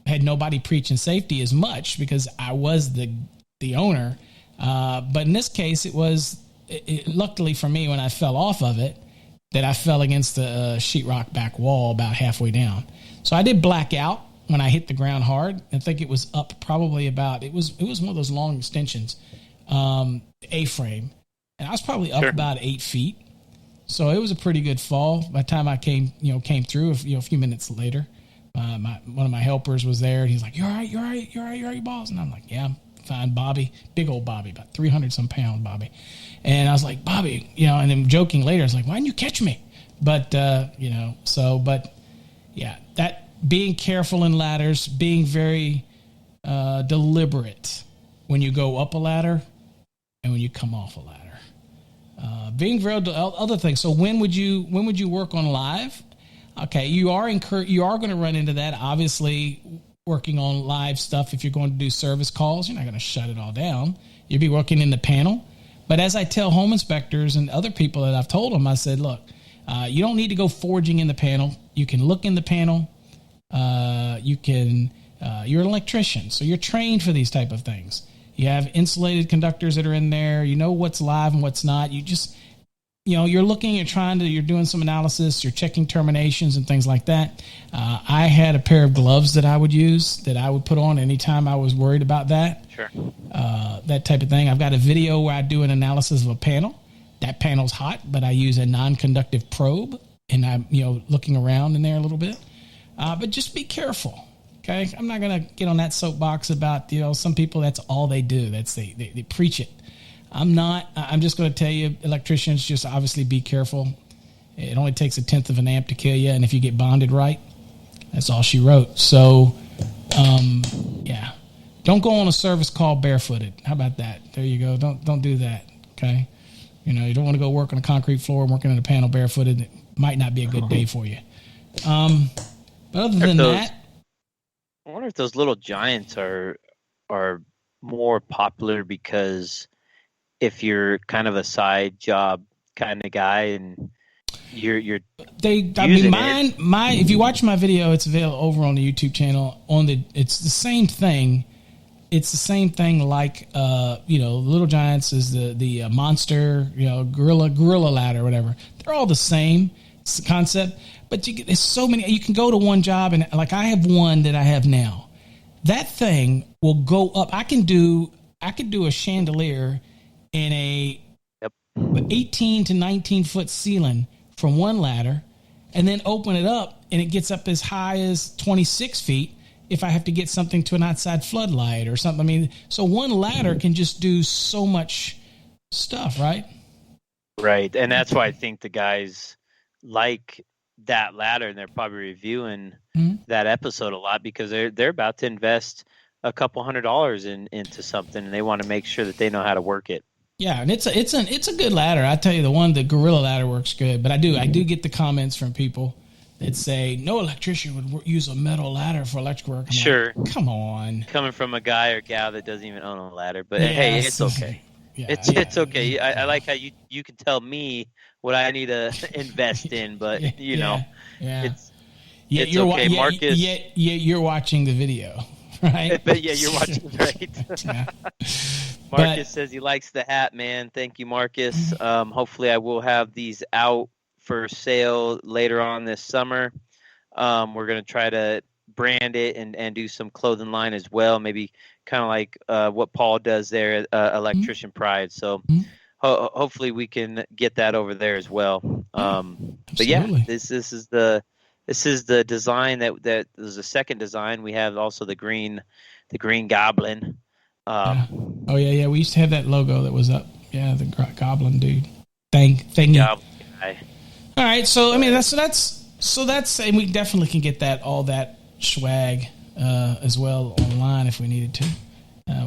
had nobody preaching safety as much because I was the owner. But in this case, it was luckily for me when I fell off of it that I fell against the sheetrock back wall about halfway down. So I did black out when I hit the ground hard. I think it was up probably about, it was one of those long extensions, A-frame. And I was probably up about 8 feet. So it was a pretty good fall. By the time I came through, a few minutes later, one of my helpers was there and he's like, "You all right, boss?" And I'm like, "Yeah, I'm fine." Bobby, big old Bobby, about 300 some pound Bobby. And I was like, "Bobby," and then joking later, I was like, "Why didn't you catch me?" But, that being careful in ladders, being very deliberate when you go up a ladder and when you come off a ladder. Being very other things. So when would you work on live? Okay, you are going to run into that. Obviously, working on live stuff. If you're going to do service calls, you're not going to shut it all down. You'll be working in the panel. But as I tell home inspectors and other people that I've told them, I said, look, you don't need to go forging in the panel. You can look in the panel. You're an electrician, so you're trained for these type of things. You have insulated conductors that are in there. You know what's live and what's not. You just, you're looking, you're doing some analysis, you're checking terminations and things like that. I had a pair of gloves that I would use, that I would put on anytime I was worried about that. Sure. That type of thing. I've got a video where I do an analysis of a panel. That panel's hot, but I use a non-conductive probe, and I'm, looking around in there a little bit. But just be careful. Okay. I'm not going to get on that soapbox about, some people, that's all they do. They preach it. I'm not. I'm just going to tell you, electricians, just obviously be careful. It only takes 1/10 of an amp to kill you, and if you get bonded right, that's all she wrote. So, yeah, don't go on a service call barefooted. How about that? There you go. Don't do that. Okay, you don't want to go work on a concrete floor and working on a panel barefooted. It might not be a good day for you. But other than that, I wonder if those little giants are more popular because if you're kind of a side job kind of guy and you're if you watch my video, it's available over on the YouTube channel. It's the same thing. It's the same thing like Little Giants is the monster, gorilla ladder, whatever. They're all the same concept, but there's so many. You can go to one job and like I have one that I have now. That thing will go up. I could do a chandelier in a 18 to 19 foot ceiling from one ladder, and then open it up, and it gets up as high as 26 feet if I have to get something to an outside floodlight or something. I mean, so one ladder can just do so much stuff, right? Right, and that's why I think the guys like that ladder, and they're probably reviewing that episode a lot because they're about to invest a couple $100 into something, and they want to make sure that they know how to work it. Yeah, and it's a good ladder. I tell you, the Gorilla ladder works good. But I do get the comments from people that say no electrician would use a metal ladder for electrical work. I'm sure, like, come on. Coming from a guy or gal that doesn't even own a ladder, but hey, it's okay. It's okay. I like how you can tell me what I need to invest in, but it's okay, Marcus. You're watching the video. Right. But yeah, you're watching, right? Yeah. Marcus says he likes the hat, man. Thank you, Marcus. Hopefully I will have these out for sale later on this summer. We're going to try to brand it and do some clothing line as well. Maybe kind of like what Paul does there at Electrician Pride. So hopefully we can get that over there as well. But yeah, this is the design that is the second design. We have also the green goblin. Oh yeah. We used to have that logo that was up. Yeah, the goblin dude. Thingy. Goblin guy. All right, so I mean that's and we definitely can get all that swag as well online if we needed to.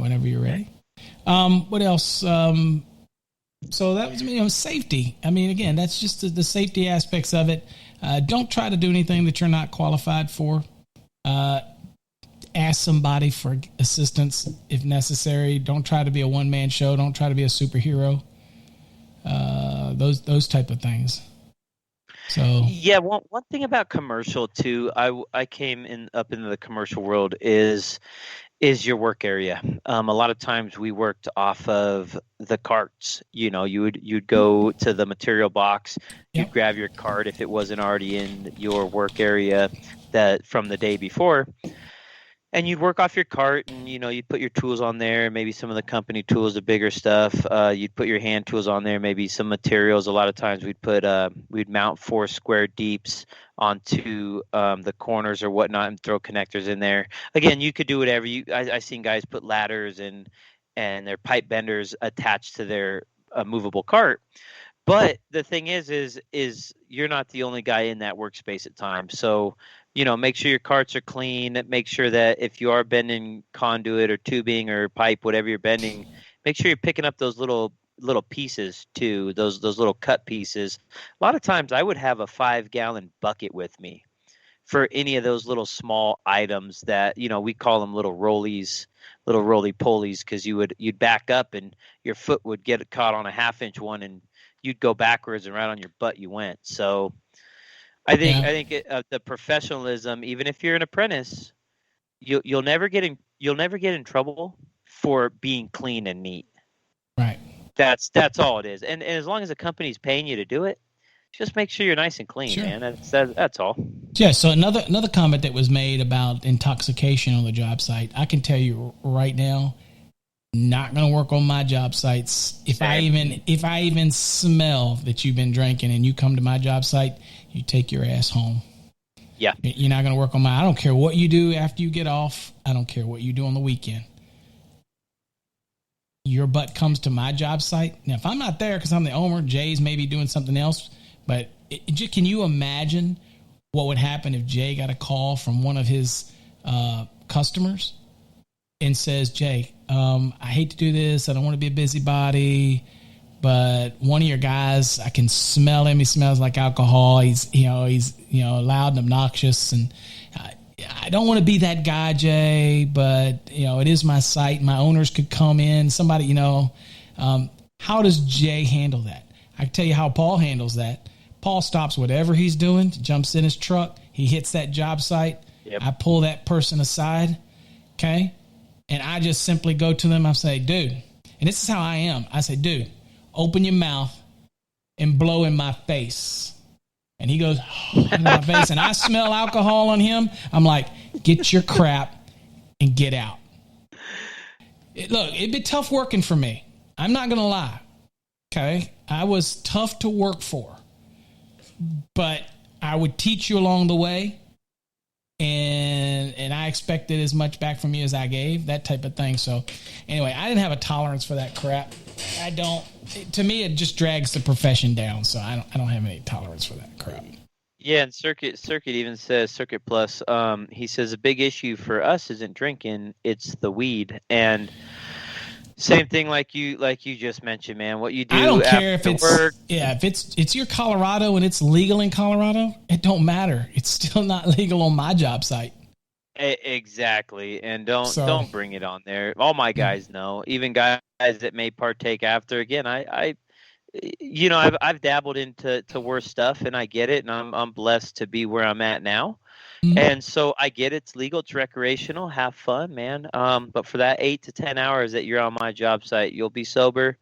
Whenever you're ready. What else? So that was safety. I mean, again, that's just the safety aspects of it. Don't try to do anything that you're not qualified for. Ask somebody for assistance if necessary. Don't try to be a one-man show. Don't try to be a superhero. Those type of things. So yeah, one thing about commercial too, I came up into the commercial world is your work area. A lot of times we worked off of the carts. You'd go to the material box, you'd grab your cart if it wasn't already in your work area that from the day before, and you'd work off your cart, and you'd put your tools on there, maybe some of the company tools, the bigger stuff. You'd put your hand tools on there, maybe some materials. A lot of times we'd mount 4 square deeps onto the corners or whatnot and throw connectors in there. Again, you could do whatever. I seen guys put ladders and their pipe benders attached to their movable cart. But the thing is you're not the only guy in that workspace at times. So make sure your carts are clean. Make sure that if you are bending conduit or tubing or pipe, whatever you're bending, make sure you're picking up those little pieces too, those little cut pieces. A lot of times I would have a 5-gallon bucket with me for any of those little small items that, we call them little rollies, little roly-polies, because you'd back up and your foot would get caught on a 1/2-inch one and you'd go backwards and right on your butt you went. So I think the professionalism, even if you're an apprentice, you'll never get in trouble for being clean and neat. Right. That's all it is. And as long as the company's paying you to do it, just make sure you're nice and clean, Sure. man. That's all. Yeah. So another comment that was made about intoxication on the job site, I can tell you right now, not going to work on my job sites. If I even smell that you've been drinking and you come to my job site, you take your ass home. Yeah. You're not going to work on I don't care what you do after you get off. I don't care what you do on the weekend. Your butt comes to my job site. Now, if I'm not there because I'm the owner, Jay's maybe doing something else. But can you imagine what would happen if Jay got a call from one of his customers and says, Jay, I hate to do this. I don't want to be a busybody, but one of your guys, I can smell him. He smells like alcohol. He's loud and obnoxious. And I don't want to be that guy, Jay, but it is my site. My owners could come in. Somebody, how does Jay handle that? I can tell you how Paul handles that. Paul stops whatever he's doing, jumps in his truck. He hits that job site. Yep. I pull that person aside. Okay. And I just simply go to them. I say, dude, and this is how I am. I say, dude, open your mouth and blow in my face. And he goes, in my face. And I smell alcohol on him. I'm like, get your crap and get out. Look, it'd be tough working for me. I'm not going to lie. Okay. I was tough to work for, but I would teach you along the way. And I expected as much back from you as I gave, that type of thing. So anyway, I didn't have a tolerance for that crap. I don't. To me, it just drags the profession down. So I don't have any tolerance for that crap. Yeah, and Circuit even says, Circuit Plus, he says a big issue for us isn't drinking, it's the weed. And same thing like you just mentioned, man. What you do I don't care if it's work. Yeah, if it's your Colorado and it's legal in Colorado, it don't matter. It's still not legal on my job site. Exactly, and don't bring it on there. All my guys know, even guys that may partake after. Again, I've dabbled into worse stuff, and I get it, and I'm blessed to be where I'm at now. Mm-hmm. And so I get it's legal, it's recreational, have fun, man. But for that 8 to 10 hours that you're on my job site, you'll be sober,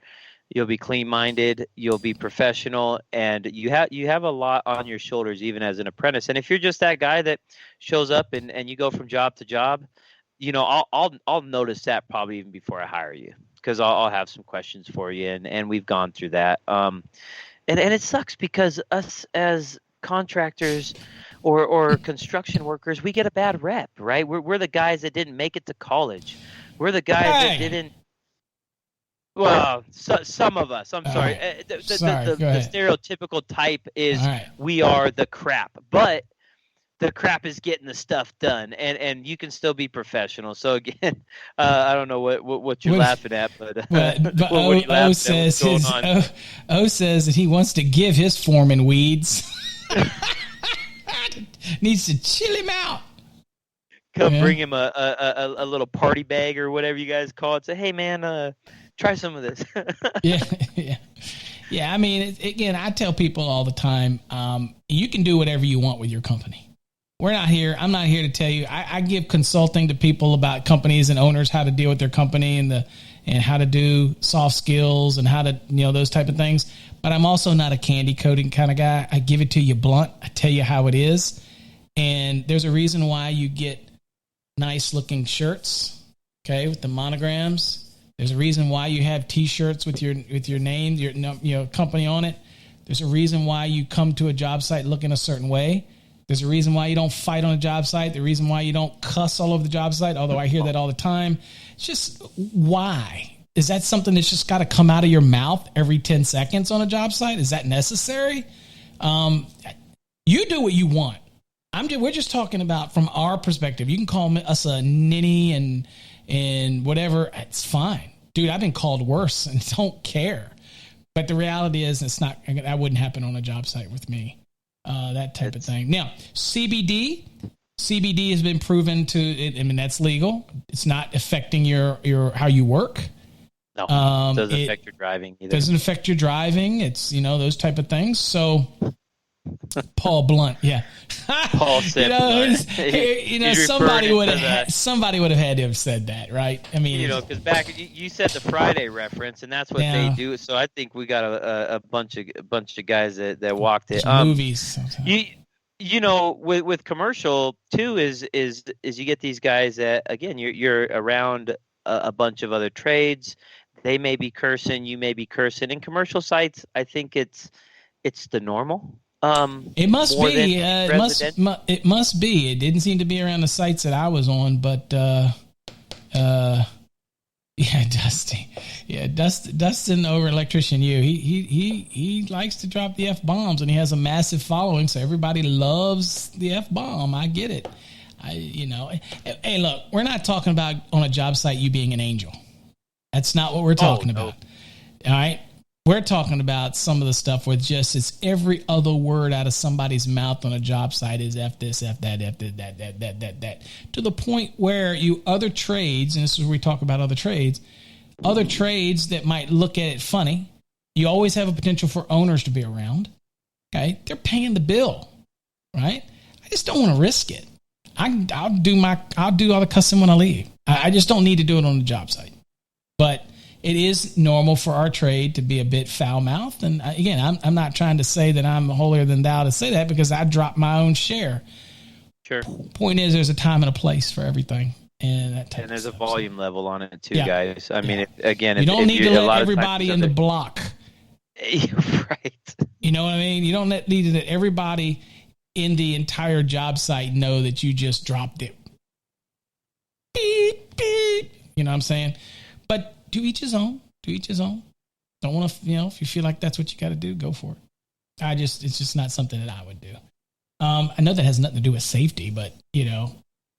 you'll be clean-minded, you'll be professional, and you have a lot on your shoulders even as an apprentice. And if you're just that guy that shows up and you go from job to job, I'll notice that probably even before I hire you, because I'll have some questions for you, and we've gone through that. And it sucks because us as contractors or construction workers, we get a bad rep, right? We're the guys that didn't make it to college. We're the guys that didn't. Well, some of us. I'm sorry. Right. The stereotypical type is we are the crap, but the crap is getting the stuff done, and you can still be professional. So again, I don't know what you're laughing at, but O says O says that he wants to give his foreman weeds. Needs to chill him out. Bring him a little party bag or whatever you guys call it. Say, hey man, try some of this. Yeah. I mean, again, I tell people all the time, you can do whatever you want with your company. I'm not here to tell you. I give consulting to people about companies and owners, how to deal with their company and how to do soft skills and how to, those type of things. But I'm also not a candy coating kind of guy. I give it to you blunt. I tell you how it is. And there's a reason why you get nice looking shirts, okay, with the monograms. There's a reason why you have T-shirts with your name, your company on it. There's a reason why you come to a job site looking a certain way. There's a reason why you don't fight on a job site. The reason why you don't cuss all over the job site, although I hear that all the time. It's just why? Is that something that's just got to come out of your mouth every 10 seconds on a job site? Is that necessary? You do what you want. We're just talking about from our perspective. You can call us a ninny and whatever. It's fine. Dude, I've been called worse and don't care. But the reality is that wouldn't happen on a job site with me. That type of thing. Now, CBD has been proven that's legal. It's not affecting your how you work. No, it doesn't affect your driving either. Doesn't affect your driving. It's, those type of things. So Paul Blunt, yeah. Paul said, somebody would have had to have said that, right? I mean, because back you said the Friday reference, and that's what they do. So I think we got a bunch of guys that walked it. Movies. With commercial too is you get these guys that, again, you're around a bunch of other trades. They may be cursing, you may be cursing. In commercial sites, I think it's the normal. It must be. It must be. It didn't seem to be around the sites that I was on, but yeah, Dusty. Yeah, Dustin over Electrician U. He likes to drop the F-bombs, and he has a massive following, so everybody loves the F-bomb. I get it. Hey, look, we're not talking about on a job site you being an angel. That's not what we're talking about. All right? We're talking about some of the stuff where it's every other word out of somebody's mouth on a job site is F this, F that, F this, that. To the point where other trades, and this is where we talk about other trades that might look at it funny. You always have a potential for owners to be around. Okay? They're paying the bill, right? I just don't want to risk it. I'll do all the cussing when I leave. I just don't need to do it on the job site. But it is normal for our trade to be a bit foul-mouthed. And again, I'm not trying to say that I'm holier than thou to say that, because I drop my own share. Sure. Point is, there's a time and a place for everything. And there's a volume level on it too, guys. I mean, you don't need to let everybody in the block. Right. You know what I mean? You don't need to let everybody in the entire job site know that you just dropped it. Beep, beep. You know what I'm saying? But to each his own. Don't want to, if you feel like that's what you got to do, go for it. It's just not something that I would do. I know that has nothing to do with safety, but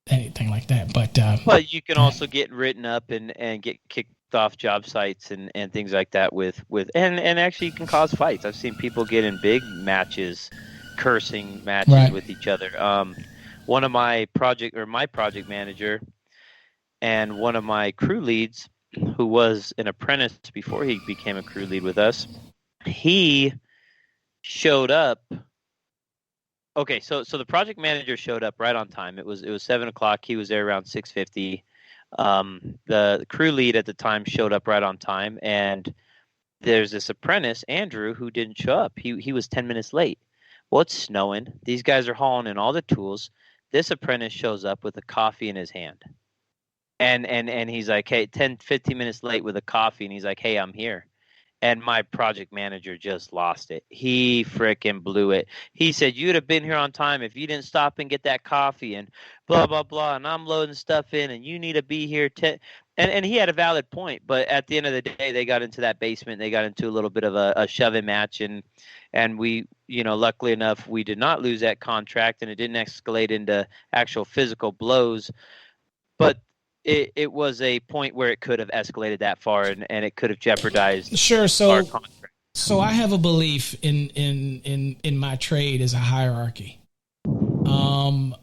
anything like that. But you can also get written up and get kicked off job sites and things like that with and actually you can cause fights. I've seen people get in big matches, cursing matches with each other. One of my project manager and one of my crew leads, who was an apprentice before he became a crew lead with us, he showed up. Okay, so the project manager showed up right on time. It was 7:00. He was there around 6:50. The crew lead at the time showed up right on time, and there's this apprentice, Andrew, who didn't show up. He was 10 minutes late. Well, it's snowing. These guys are hauling in all the tools. This apprentice shows up with a coffee in his hand. And he's like, hey, 10, 15 minutes late with a coffee. And he's like, hey, I'm here. And my project manager just lost it. He frickin' blew it. He said, you'd have been here on time if you didn't stop and get that coffee and blah, blah, blah. And I'm loading stuff in and you need to be here. And he had a valid point. But at the end of the day, they got into that basement. They got into a little bit of a shoving match. And we, luckily enough, we did not lose that contract and it didn't escalate into actual physical blows. But it was a point where it could have escalated that far and it could have jeopardized our contract. So I have a belief in my trade as a hierarchy. An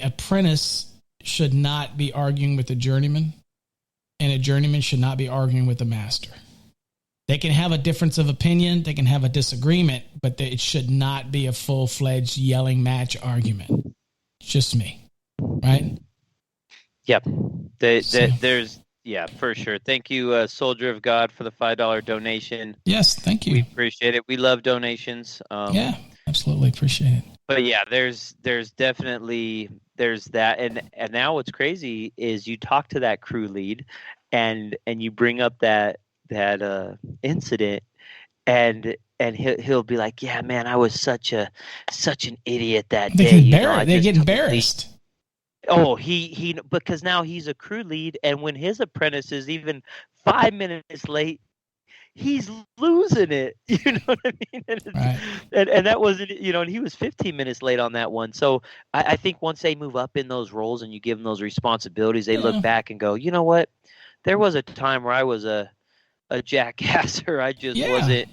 apprentice should not be arguing with a journeyman, and a journeyman should not be arguing with a master. They can have a difference of opinion, they can have a disagreement, but it should not be a full-fledged yelling match argument. It's just me, right? Yep. There's for sure. Thank you, Soldier of God, for the $5 donation. Yes, thank you. We appreciate it. We love donations. Yeah, absolutely appreciate it. But yeah, there's definitely that, and now what's crazy is you talk to that crew lead, and you bring up that incident, and he'll be like, yeah, man, I was such an idiot that day. They get embarrassed. Oh, he because now he's a crew lead, and when his apprentice is even 5 minutes late, he's losing it. You know what I mean? And that wasn't, and he was 15 minutes late on that one. So I think once they move up in those roles and you give them those responsibilities, they look back and go, you know what? There was a time where I was a jackass, or I just wasn't.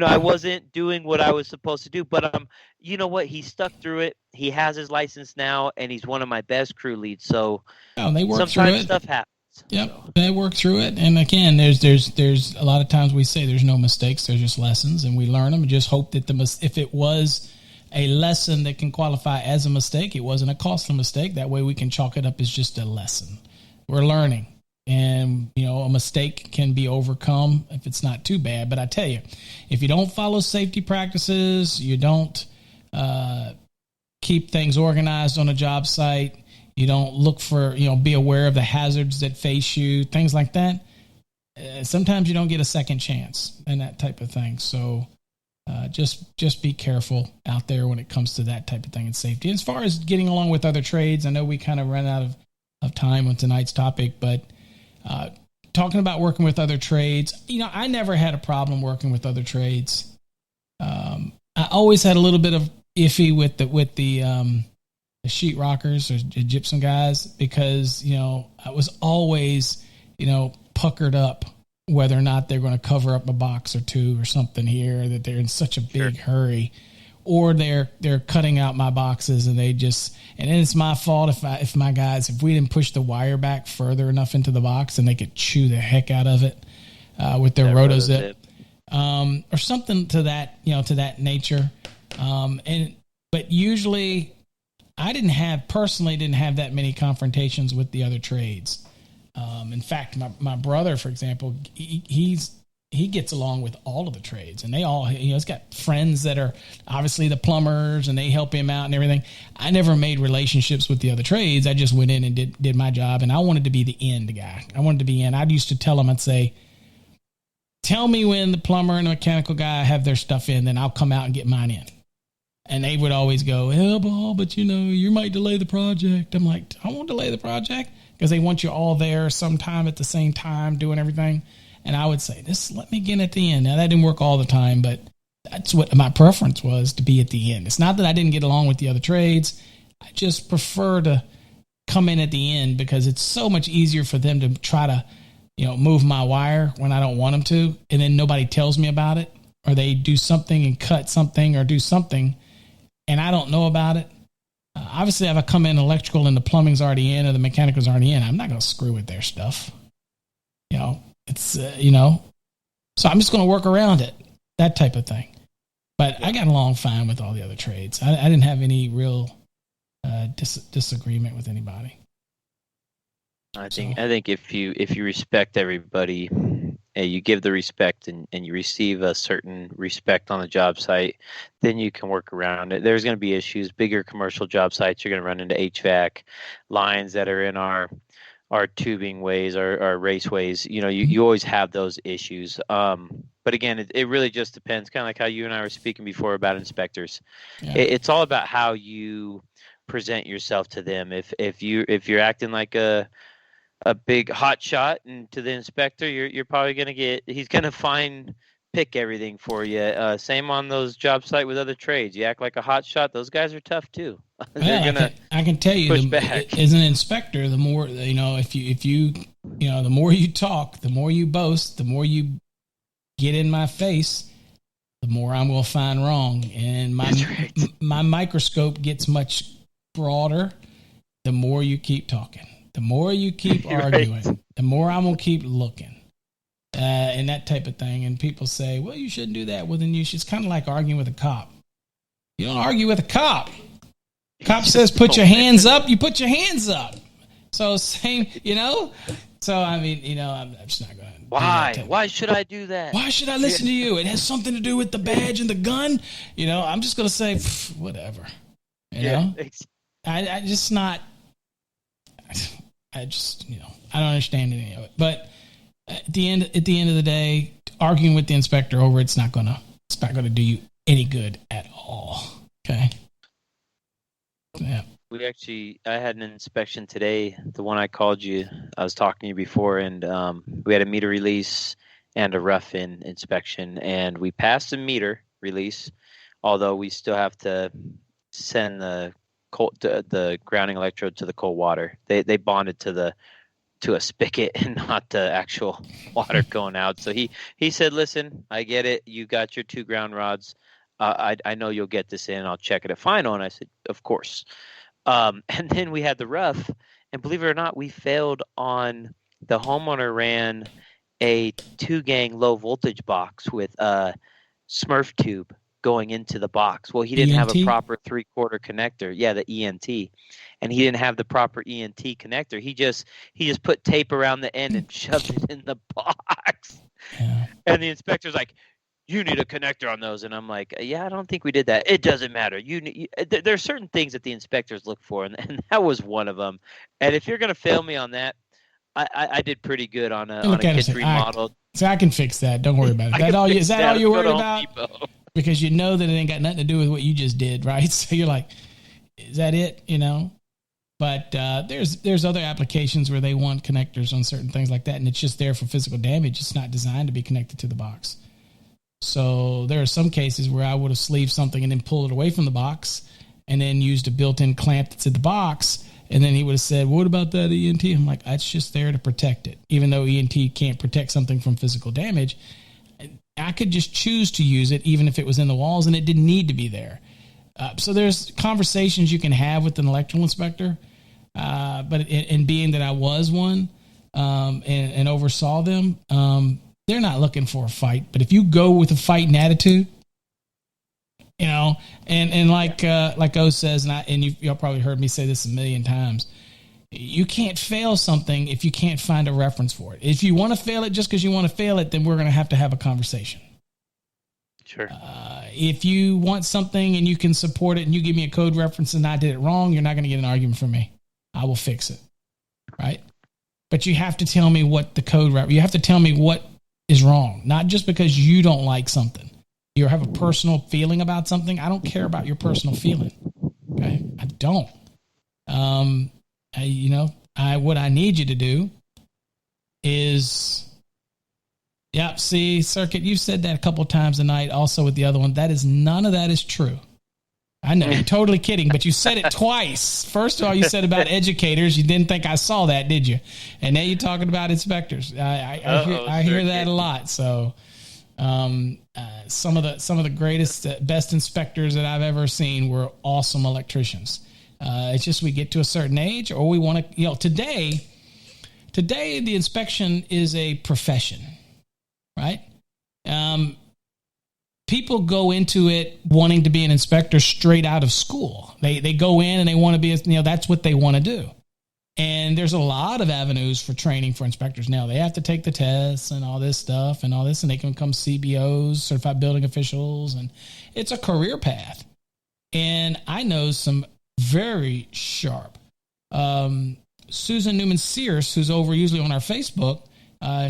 I wasn't doing what I was supposed to do, but you know what? He stuck through it. He has his license now, and he's one of my best crew leads. So they work sometimes through it. Stuff happens. Yep, so. They work through it. And again, there's a lot of times we say there's no mistakes, there's just lessons, and we learn them. And just hope that if it was a lesson that can qualify as a mistake. It wasn't a costly mistake. That way we can chalk it up as just a lesson. We're learning. And, a mistake can be overcome if it's not too bad. But I tell you, if you don't follow safety practices, you don't keep things organized on a job site, you don't look for, be aware of the hazards that face you, things like that, sometimes you don't get a second chance and that type of thing. So just be careful out there when it comes to that type of thing in safety. As far as getting along with other trades, I know we kind of ran out of time on tonight's topic, but talking about working with other trades, I never had a problem working with other trades. I always had a little bit of iffy with the sheet rockers or gypsum guys because, I was always, puckered up whether or not they're going to cover up a box or two or something here, that they're in such a big hurry, or they're cutting out my boxes and and then it's my fault if my guys, if we didn't push the wire back further enough into the box and they could chew the heck out of it with their rotozip. Or something to that, to that nature. But usually I personally didn't have that many confrontations with the other trades. In fact, my brother, for example, he gets along with all of the trades, and they all, he's got friends that are obviously the plumbers and they help him out and everything. I never made relationships with the other trades. I just went in and did my job, and I wanted to be the end guy. I wanted to be in. I used to tell him, I'd say, tell me when the plumber and the mechanical guy have their stuff in, then I'll come out and get mine in. And they would always go, but you might delay the project. I'm like, I won't delay the project, because they want you all there sometime at the same time doing everything. And I would say, let me get at the end. Now, that didn't work all the time, but that's what my preference was, to be at the end. It's not that I didn't get along with the other trades. I just prefer to come in at the end, because it's so much easier for them to try to, move my wire when I don't want them to, and then nobody tells me about it, or they do something and cut something or do something, and I don't know about it. Obviously, if I come in electrical and the plumbing's already in or the mechanical's already in, I'm not going to screw with their stuff. It's, so I'm just going to work around it, that type of thing. But I got along fine with all the other trades. I didn't have any real disagreement with anybody. I think if you respect everybody, and you give the respect and you receive a certain respect on the job site, then you can work around it. There's going to be issues. Bigger commercial job sites, you're going to run into HVAC lines that are in our tubing ways, our raceways. You always have those issues. But again, it really just depends, kind of like how you and I were speaking before about inspectors. Yeah. It's all about how you present yourself to them. If you're acting like a big hot shot, and to the inspector, you're probably going to he's going to pick everything for you. Same on those job site with other trades. You act like a hot shot, those guys are tough too. I can tell you, as an inspector, the more, if you the more you talk, the more you boast, the more you get in my face, the more I'm going to find wrong. And my microscope gets much broader the more you keep talking. The more you keep arguing, the more I'm going to keep looking, and that type of thing. And people say, well, you shouldn't do that. Well, then it's kind of like arguing with a cop. You don't argue with a cop. Cop says, put your hands up. You put your hands up. So same, So, I'm just not going to. Why? Why should I do that? Why should I listen to you? It has something to do with the badge and the gun. I'm just going to say, whatever. I just not. I don't understand any of it. But at the end of the day, arguing with the inspector over it's not gonna do you any good at all. Okay. Yeah. I had an inspection today. The one I called you, I was talking to you before, and we had a meter release and a rough-in inspection, and we passed the meter release, although we still have to send the grounding electrode to the cold water. They bonded to a spigot and not the actual water going out. So he said, listen, I get it. You got your 2 ground rods. I know you'll get this in. I'll check it at final. And I said, of course. And then we had the rough, and believe it or not, we failed on the homeowner ran a 2-gang low voltage box with a Smurf tube going into the box. Well, he didn't have a ENT? proper 3/4 connector. Yeah, the ENT. And he didn't have the proper ENT connector. He just put tape around the end and shoved it in the box. Yeah. And the inspector's like, "You need a connector on those." And I'm like, "Yeah, I don't think we did that." It doesn't matter. There are certain things that the inspectors look for, and that was one of them. And if you're going to fail me on that, I did pretty good on a kid's remodel. So I can fix that. Don't worry about it. Is that all you're worried about? Depot. Because you know that it ain't got nothing to do with what you just did, right? So you're like, is that it? You know? But there's other applications where they want connectors on certain things like that, and it's just there for physical damage. It's not designed to be connected to the box. So there are some cases where I would have sleeved something and then pulled it away from the box and then used a built-in clamp that's in the box. And then he would have said, "What about that ENT?" I'm like, "That's just there to protect it." Even though ENT can't protect something from physical damage, I could just choose to use it even if it was in the walls and it didn't need to be there. So there's conversations you can have with an electrical inspector. But in being that I was one and oversaw them, they're not looking for a fight. But if you go with a fighting attitude, you know, and like O says, and y'all probably heard me say this a million times, you can't fail something if you can't find a reference for it. If you want to fail it just because you want to fail it, then we're going to have a conversation. Sure. If you want something and you can support it and you give me a code reference and I did it wrong, you're not going to get an argument from me. I will fix it. Right? But you have to tell me what the code you have to tell me what is wrong, not just because you don't like something. You have a personal feeling about something. I don't care about your personal feeling. Okay? I don't. What I need you to do is, see, Circuit, you've said that a couple of times tonight, also with the other one. None of that is true. I know, you're totally kidding, but you said it twice. First of all, you said about educators. You didn't think I saw that, did you? And now you're talking about inspectors. I hear that a lot. So some of the greatest, best inspectors that I've ever seen were awesome electricians. It's just we get to a certain age, or we want to, today the inspection is a profession, right? People go into it wanting to be an inspector straight out of school. They go in and they want to be, that's what they want to do. And there's a lot of avenues for training for inspectors now. They have to take the tests and all this stuff and they can become CBOs, certified building officials, and it's a career path. And I know some very sharp. Susan Newman-Sears, who's over usually on our Facebook,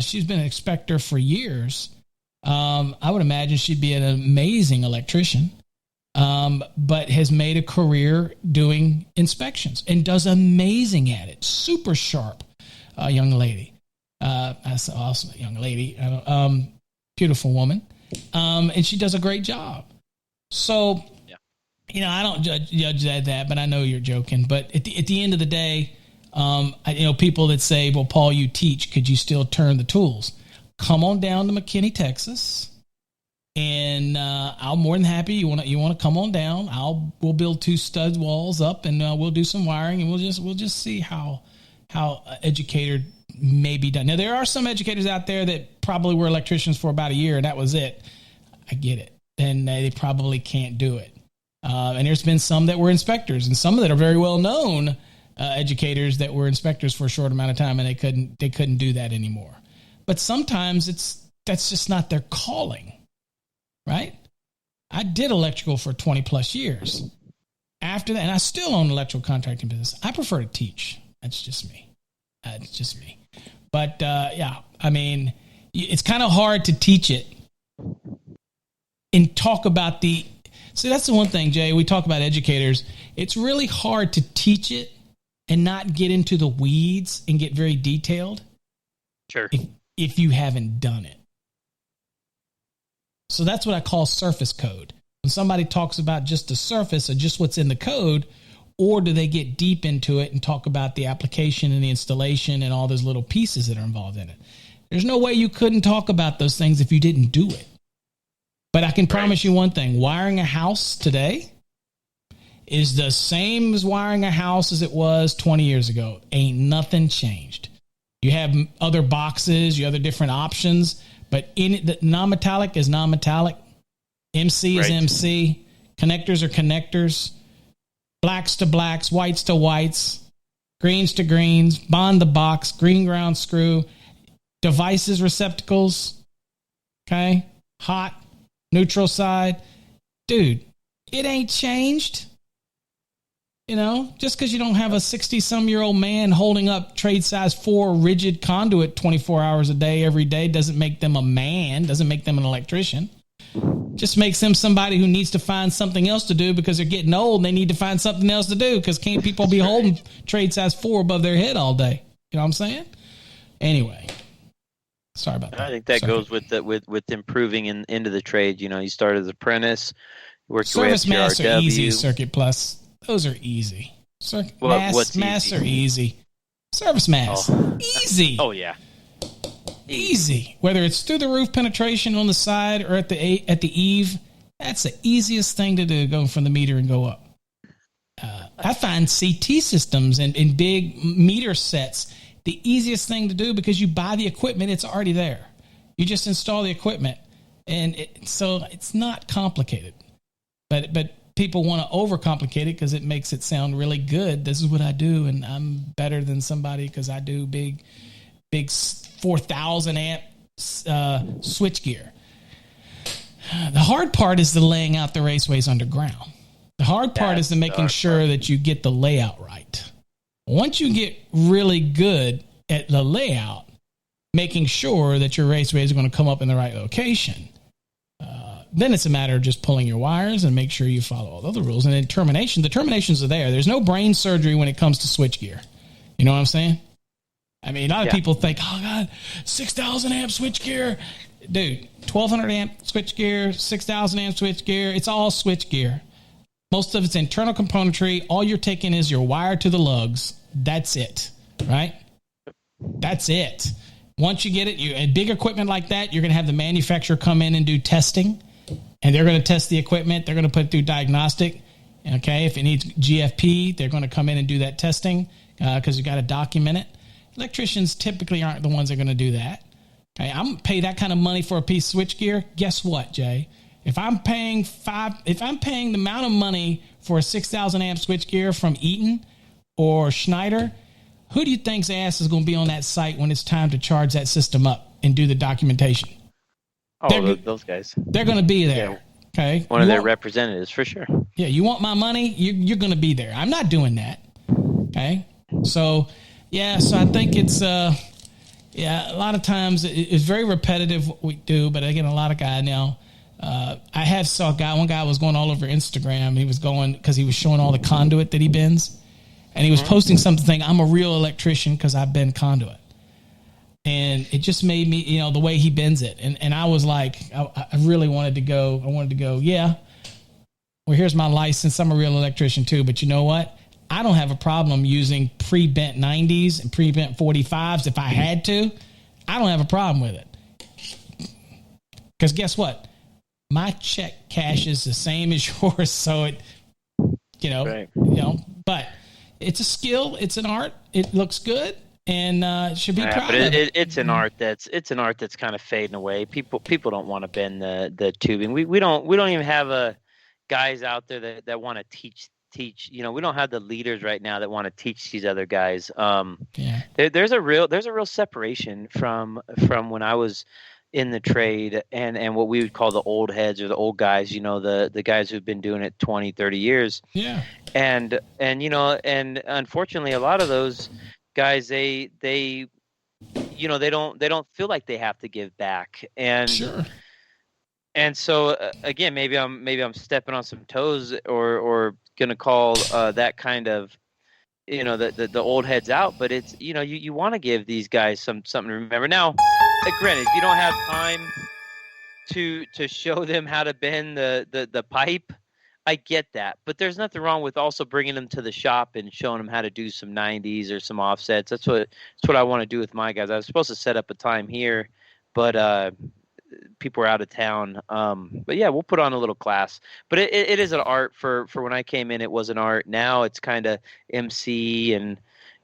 she's been an inspector for years. I would imagine she'd be an amazing electrician, but has made a career doing inspections and does amazing at it. Super sharp young lady. That's an awesome young lady. Beautiful woman. And she does a great job. So, I don't judge that, but I know you're joking. But at the end of the day, people that say, "Well, Paul, you teach. Could you still turn the tools?" Come on down to McKinney, Texas, and I'm more than happy. You want to come on down? We'll build 2 stud walls up, and we'll do some wiring, and we'll just see how educator may be done. Now there are some educators out there that probably were electricians for about a year, and that was it. I get it, and they probably can't do it. And there's been some that were inspectors, and some that are very well known educators that were inspectors for a short amount of time, and they couldn't do that anymore. But sometimes that's just not their calling, right? I did electrical for 20 plus years. After that, and I still own electrical contracting business. I prefer to teach. That's just me. But it's kind of hard to teach it and talk about see, that's the one thing, Jay, we talk about educators. It's really hard to teach it and not get into the weeds and get very detailed. Sure. If you haven't done it. So that's what I call surface code. When somebody talks about just the surface or just what's in the code, or do they get deep into it and talk about the application and the installation and all those little pieces that are involved in it? There's no way you couldn't talk about those things if you didn't do it. But I can promise you one thing. Wiring a house today is the same as wiring a house as it was 20 years ago. Ain't nothing changed. You have other boxes, you have other different options, but the non-metallic is non-metallic. MC is Right. MC. Connectors are connectors. Blacks to blacks, whites to whites, greens to greens, bond the box, green ground screw, devices, receptacles, okay, hot, neutral side. Dude, it ain't changed. You know, just because you don't have a 60-some-year-old man holding up trade size 4 rigid conduit 24 hours a day, every day, doesn't make them a man, doesn't make them an electrician. Just makes them somebody who needs to find something else to do because they're getting old and they need to find something else to do because can't people be holding trade size 4 above their head all day? You know what I'm saying? Anyway, sorry about that. I think that goes with improving into the trade. You know, you start as apprentice, work your way up Service to your mass are RW. easy. Circuit plus, those are easy. What's mass easy? are easy. Service mass, easy. Oh yeah, Easy. Whether it's through the roof penetration on the side or at the eave, that's the easiest thing to do, go from the meter and go up. I find CT systems and big meter sets the easiest thing to do because you buy the equipment, it's already there. You just install the equipment, and so it's not complicated. But people want to overcomplicate it because it makes it sound really good. This is what I do, and I'm better than somebody because I do big 4,000 amp switchgear. The hard part is the laying out the raceways underground. The hard part is the making sure that you get the layout right. Once you get really good at the layout, making sure that your raceways are going to come up in the right location, then it's a matter of just pulling your wires and make sure you follow all the other rules. And then the terminations are there. There's no brain surgery when it comes to switchgear. You know what I'm saying? I mean, a lot of people think, oh, God, 6,000 amp switchgear. Dude, 1,200 amp switchgear, 6,000 amp switchgear, it's all switchgear. Most of it's internal componentry. All you're taking is your wire to the lugs. That's it, right? That's it. Once you get it, and big equipment like that, you're going to have the manufacturer come in and do testing, and they're going to test the equipment. They're going to put it through diagnostic. Okay, if it needs GFP, they're going to come in and do that testing because you got to document it. Electricians typically aren't the ones that are going to do that. Okay, I'm going to pay that kind of money for a piece of switchgear. Guess what, Jay? If I'm paying the amount of money for a 6,000 amp switchgear from Eaton or Schneider, who do you think's ass is going to be on that site when it's time to charge that system up and do the documentation? Oh, those guys. They're going to be there. Yeah. Okay, One of their representatives for sure. Yeah, you want my money? You're going to be there. I'm not doing that. Okay, so I think it's a lot of times it's very repetitive what we do, but again, a lot of guys now. I have saw one guy was going all over Instagram. He was going because he was showing all the conduit that he bends, and he was posting something saying, "I'm a real electrician because I bend conduit," and it just made me, the way he bends it, and I was like, I really wanted to go. I wanted to go. Yeah, well, here's my license. I'm a real electrician too, but you know what? I don't have a problem using pre-bent 90s and pre-bent 45s if I had to. I don't have a problem with it. Because guess what? My check cash is the same as yours, so it, Right. But it's a skill, it's an art, it looks good, and it should be proud but of it. it's an art that's kind of fading away. People don't want to bend the tubing. We don't even have guys out there that want to teach. We don't have the leaders right now that want to teach these other guys. There's a real separation from when I was in the trade and what we would call the old heads or the old guys, the guys who've been doing it 20, 30 years. Yeah. And unfortunately a lot of those guys, they don't feel like they have to give back. And sure. And so again, maybe I'm stepping on some toes or going to call that kind of, the old heads out, but it's, you want to give these guys something to remember. Now, granted, if you don't have time to show them how to bend the pipe, I get that, but there's nothing wrong with also bringing them to the shop and showing them how to do some 90s or some offsets. That's what I want to do with my guys. I was supposed to set up a time here, but people are out of town. But yeah, we'll put on a little class. But it is an art for when I came in. It was an art. Now it's kind of MC and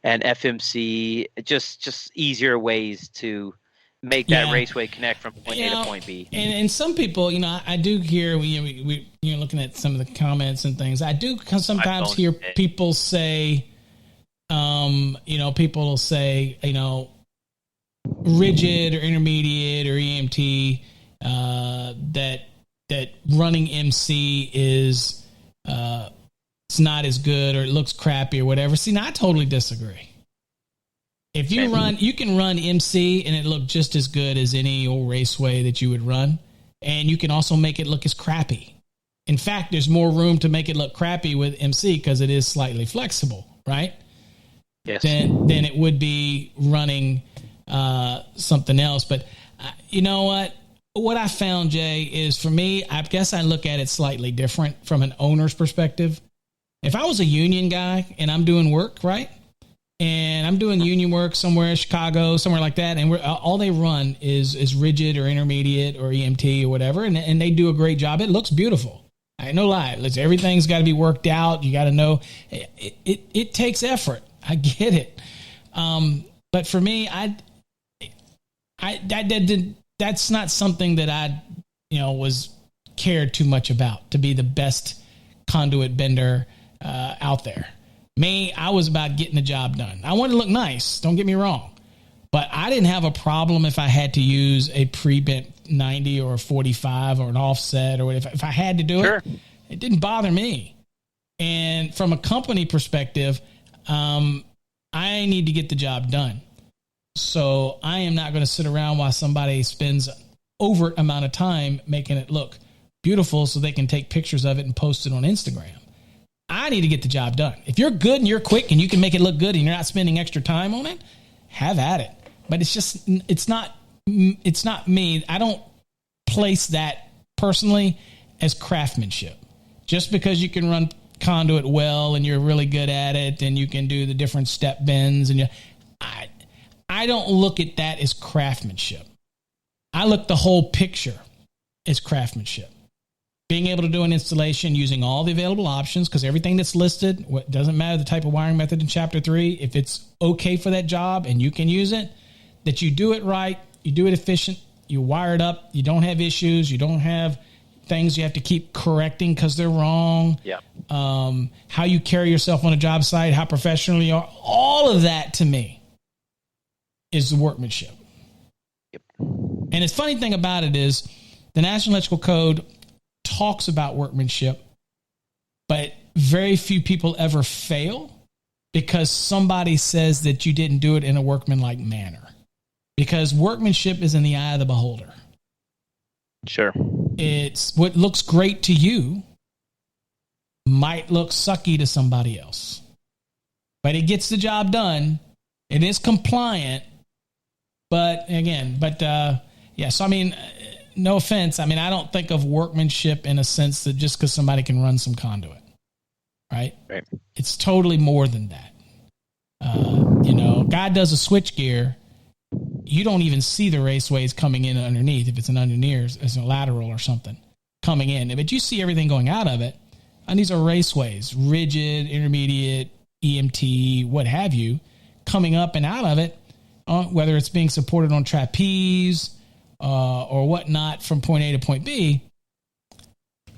FMC. Just easier ways to make that raceway connect from point A to point B. And some people, I do hear we looking at some of the comments and things. I do sometimes hear people say, people will say, rigid or intermediate or EMT, that running MC is it's not as good or it looks crappy or whatever. See, now I totally disagree. If you you can run MC and it look just as good as any old raceway that you would run, and you can also make it look as crappy. In fact, there's more room to make it look crappy with MC because it is slightly flexible, right? Yes. Than it would be running something else. But you know what? What I found, Jay, is for me, I guess I look at it slightly different from an owner's perspective. If I was a union guy and I'm doing work, right? And I'm doing union work somewhere in Chicago, somewhere like that, and all they run is rigid or intermediate or EMT or whatever, and they do a great job. It looks beautiful. I ain't no lie. Everything's got to be worked out. You got to know. It takes effort. I get it. But for me, that's not something that I was cared too much about to be the best conduit bender out there. Me, I was about getting the job done. I wanted to look nice, don't get me wrong. But I didn't have a problem if I had to use a pre-bent 90 or a 45 or an offset or whatever. If I had to do it, it didn't bother me. And from a company perspective, I need to get the job done. So I am not going to sit around while somebody spends overt amount of time making it look beautiful so they can take pictures of it and post it on Instagram. I need to get the job done. If you're good and you're quick and you can make it look good and you're not spending extra time on it, have at it. But it's not me. I don't place that personally as craftsmanship. Just because you can run conduit well and you're really good at it and you can do the different step bends and I don't look at that as craftsmanship. I look the whole picture as craftsmanship. Being able to do an installation using all the available options, because everything that's listed, doesn't matter the type of wiring method in Chapter 3, if it's okay for that job and you can use it, that you do it right, you do it efficient, you wire it up, you don't have issues, you don't have things you have to keep correcting because they're wrong. Yeah. How you carry yourself on a job site, how professional you are, all of that to me is the workmanship. Yep. And the funny thing about it is the National Electrical Code talks about workmanship, but very few people ever fail because somebody says that you didn't do it in a workmanlike manner. Because workmanship is in the eye of the beholder. Sure. It's what looks great to you might look sucky to somebody else. But it gets the job done. It is compliant. But so I mean, no offense. I mean, I don't think of workmanship in a sense that just because somebody can run some conduit, right? Right. It's totally more than that. Guy does a switch gear. You don't even see the raceways coming in underneath if it's an underneath, it's a lateral or something coming in. But you see everything going out of it. And these are raceways, rigid, intermediate, EMT, what have you, coming up and out of it, whether it's being supported on trapeze or whatnot from point A to point B.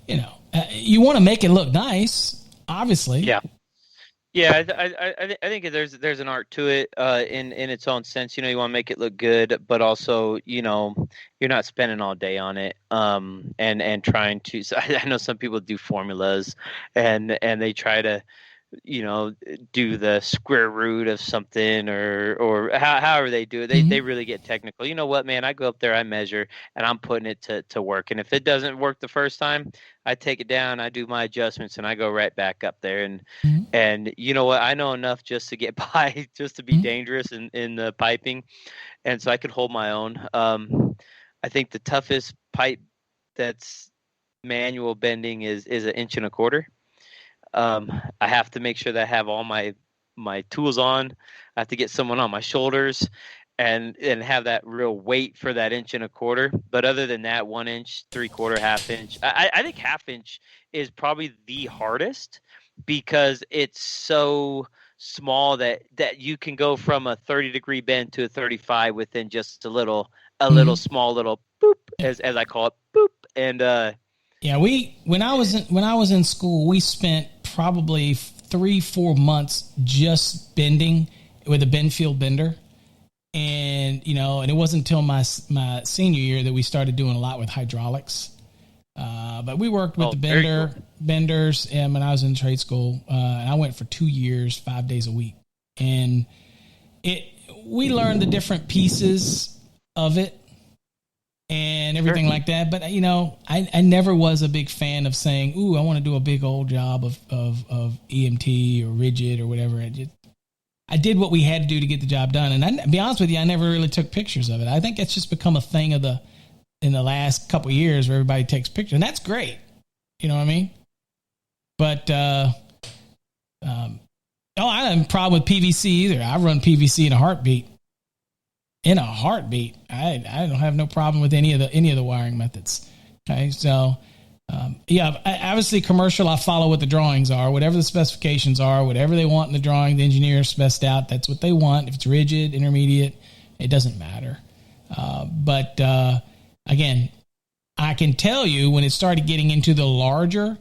You want to make it look nice, obviously. Yeah. Yeah, I think there's an art to it in its own sense. You want to make it look good, but also you're not spending all day on it and trying to. So I know some people do formulas and they try to do the square root of something or however they do it. They really get technical. You know what, man? I go up there, I measure, and I'm putting it to work. And if it doesn't work the first time, I take it down, I do my adjustments, and I go right back up there. And you know what? I know enough just to get by, just to be dangerous in the piping, and so I can hold my own. I think the toughest pipe that's manual bending is 1.25 inches. I have to make sure that I have all my tools on. I have to get someone on my shoulders and have that real weight for that 1.25 inches. But other than that, 1 inch, 3/4, 1/2 inch. I think 1/2 inch is probably the hardest because it's so small that you can go from a 30-degree bend to a 35 within just a little a little small little boop, as I call it, boop. And yeah, when I was in school, we spent probably 3-4 months just bending with a bend field bender. And, and it wasn't until my senior year that we started doing a lot with hydraulics. But we worked with the benders, and when I was in trade school, and I went for 2 years, 5 days a week. And we learned the different pieces of it and everything like that. But, I never was a big fan of saying, ooh, I want to do a big old job of EMT or rigid or whatever. I did what we had to do to get the job done. And to be honest with you, I never really took pictures of it. I think it's just become a thing in the last couple of years where everybody takes pictures. And that's great. You know what I mean? But, I don't have a problem with PVC either. I run PVC in a heartbeat. I don't have no problem with any of the wiring methods. Okay. So, obviously commercial, I follow what the drawings are, whatever the specifications are, whatever they want in the drawing, the engineer spec'd out, that's what they want. If it's rigid, intermediate, it doesn't matter. But again, I can tell you when it started getting into the larger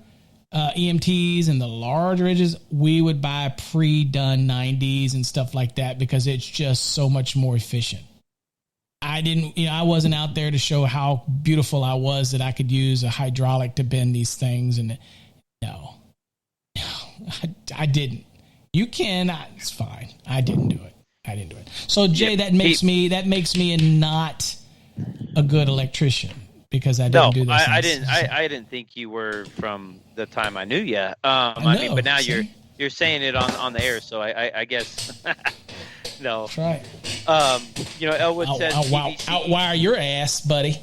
EMTs and the large rigids, we would buy pre-done 90s and stuff like that because it's just so much more efficient. I wasn't out there to show how beautiful I was that I could use a hydraulic to bend these things. And no, I didn't. You can, it's fine. I didn't do it. So Jay, that makes me not a good electrician because I didn't do this. I didn't think you were from the time I knew you. But now you're saying it on the air. So I guess, no. That's right. Elwood says outwire your ass, buddy.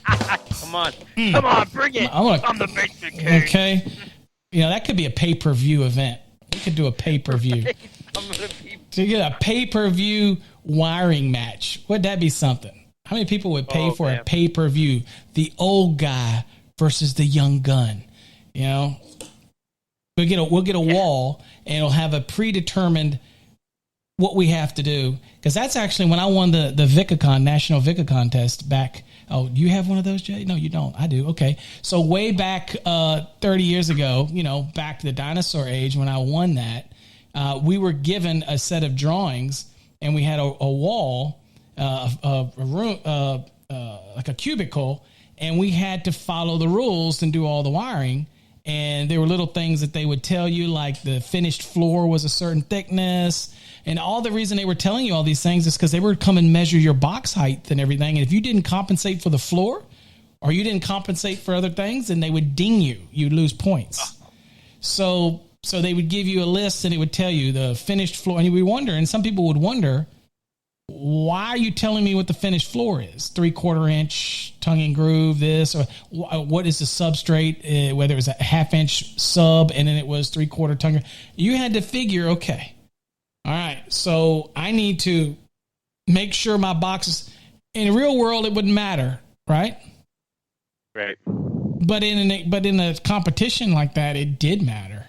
Come on, bring it. I'm the basement king. Okay, that could be a pay-per-view event. We could do a pay-per-view. To get a pay-per-view wiring match, would that be something? How many people would pay for a pay-per-view? The old guy versus the young gun. We'll get a wall, and it'll have a predetermined what we have to do, because that's actually when I won the Vicacon National Vica contest back. Oh, do you have one of those, Jay? No, you don't. I do. Okay, so way back 30 years ago, back to the dinosaur age when I won that, we were given a set of drawings, and we had a wall, a room, like a cubicle, and we had to follow the rules and do all the wiring. And there were little things that they would tell you, like the finished floor was a certain thickness. And all the reason they were telling you all these things is because they would come and measure your box height and everything. And if you didn't compensate for the floor or you didn't compensate for other things, then they would ding you. You'd lose points. So they would give you a list and it would tell you the finished floor. And you would wonder, and some people would wonder, why are you telling me what the finished floor is? 3/4 inch tongue and groove, this, or what is the substrate, whether it was a 1/2 inch sub and then it was 3/4 tongue. You had to figure, okay, all right, so I need to make sure my boxes, in the real world, it wouldn't matter, right? Right. But in a competition like that, it did matter.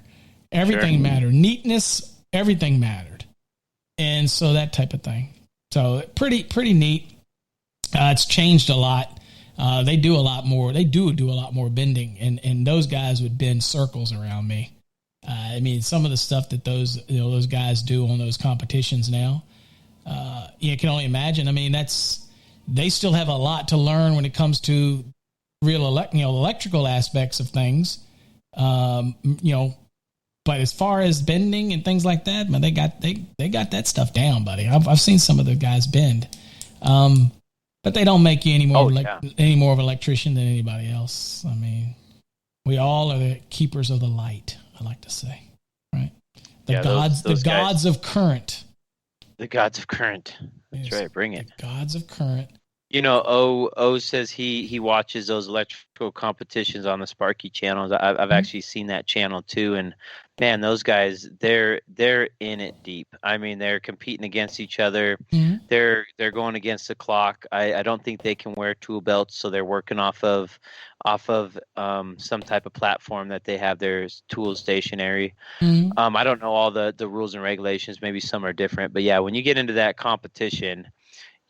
Everything mattered. Neatness, everything mattered. And so that type of thing. So pretty neat. It's changed a lot. They do a lot more. They do a lot more bending, and those guys would bend circles around me. Some of the stuff that those guys do on those competitions now, you can only imagine. They still have a lot to learn when it comes to real electrical aspects of things. But as far as bending and things like that, man, they got that stuff down, buddy. I've seen some of the guys bend, but they don't make you any more of an electrician than anybody else. We all are the keepers of the light, I like to say, right? The gods of current. The gods of current. That's yes, right. Bring it. The gods of current. O says he watches those electrical competitions on the Sparky channels. I've actually seen that channel too, and man, those guys they're in it deep. They're competing against each other. Mm-hmm. They're going against the clock. I don't think they can wear tool belts, so they're working off of some type of platform that they have their tools stationary. Mm-hmm. I don't know all the rules and regulations. Maybe some are different, but yeah, when you get into that competition,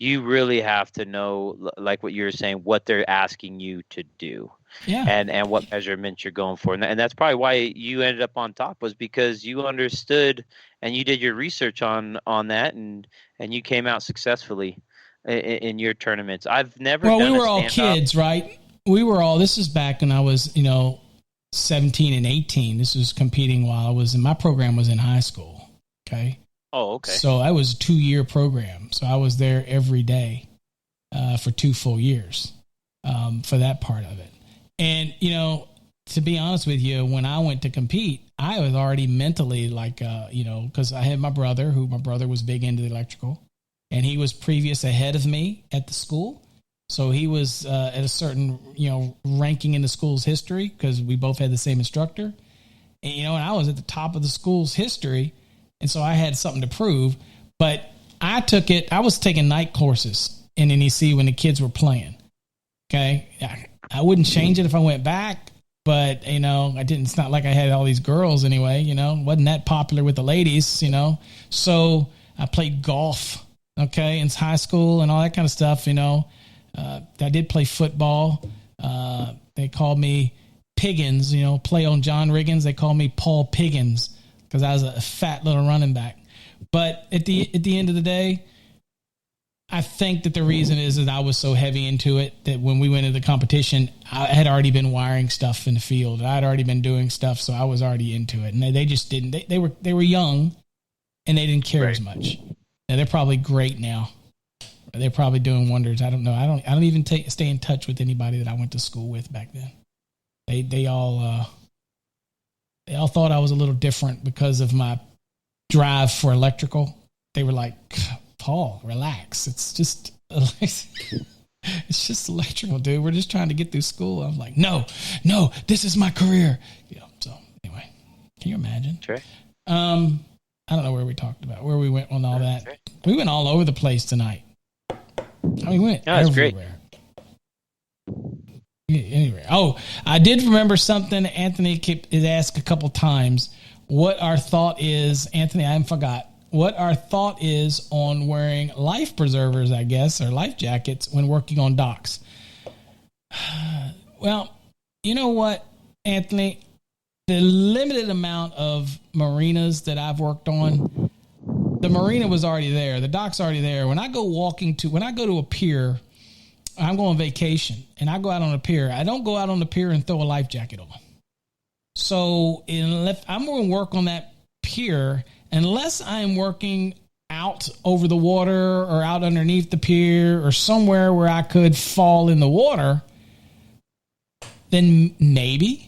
you really have to know, like what you were saying, what they're asking you to do. Yeah. And what measurements you're going for. And that's probably why you ended up on top, was because you understood and you did your research on that, and you came out successfully in your tournaments. I've never done we were a all kids, right? We were all, this is back when I was, 17 and 18. This was competing while I was my program was in high school. Okay. Oh, okay. So I was a 2-year program. So I was there every day for 2 full years for that part of it. And, to be honest with you, when I went to compete, I was already mentally like, because I had my brother was big into the electrical, and he was previous ahead of me at the school. So he was at a certain, ranking in the school's history, because we both had the same instructor. And, and I was at the top of the school's history. And so I had something to prove. But I was taking night courses in NEC when the kids were playing. Okay. I wouldn't change it if I went back. But, I didn't. It's not like I had all these girls anyway, wasn't that popular with the ladies, So I played golf, okay, in high school and all that kind of stuff, I did play football. They called me Piggins, play on John Riggins. They called me Paul Piggins because I was a fat little running back. But at the end of the day, I think that the reason is that I was so heavy into it that when we went into the competition, I had already been wiring stuff in the field. I had already been doing stuff, so I was already into it. And they just didn't. They were young, and they didn't care as much. Now, they're probably great now. They're probably doing wonders. I don't know. I don't even stay in touch with anybody that I went to school with back then. They all thought I was a little different because of my drive for electrical. They were like, Paul, relax. It's just electrical, dude. We're just trying to get through school. I'm like, no, this is my career. So anyway, can you imagine? Sure. I don't know where we talked about, where we went on all that. Right. We went all over the place tonight. We went everywhere. Anyway, I did remember something Anthony is asked a couple times. What our thought is, Anthony, I forgot. What our thought is on wearing life preservers, I guess, or life jackets when working on docks. Well, you know what, Anthony? The limited amount of marinas that I've worked on, the marina was already there. The dock's already there. When I go to a pier, I'm going on vacation, and I go out on a pier. I don't go out on the pier and throw a life jacket on. So if I'm going to work on that pier, unless I'm working out over the water or out underneath the pier or somewhere where I could fall in the water, then maybe.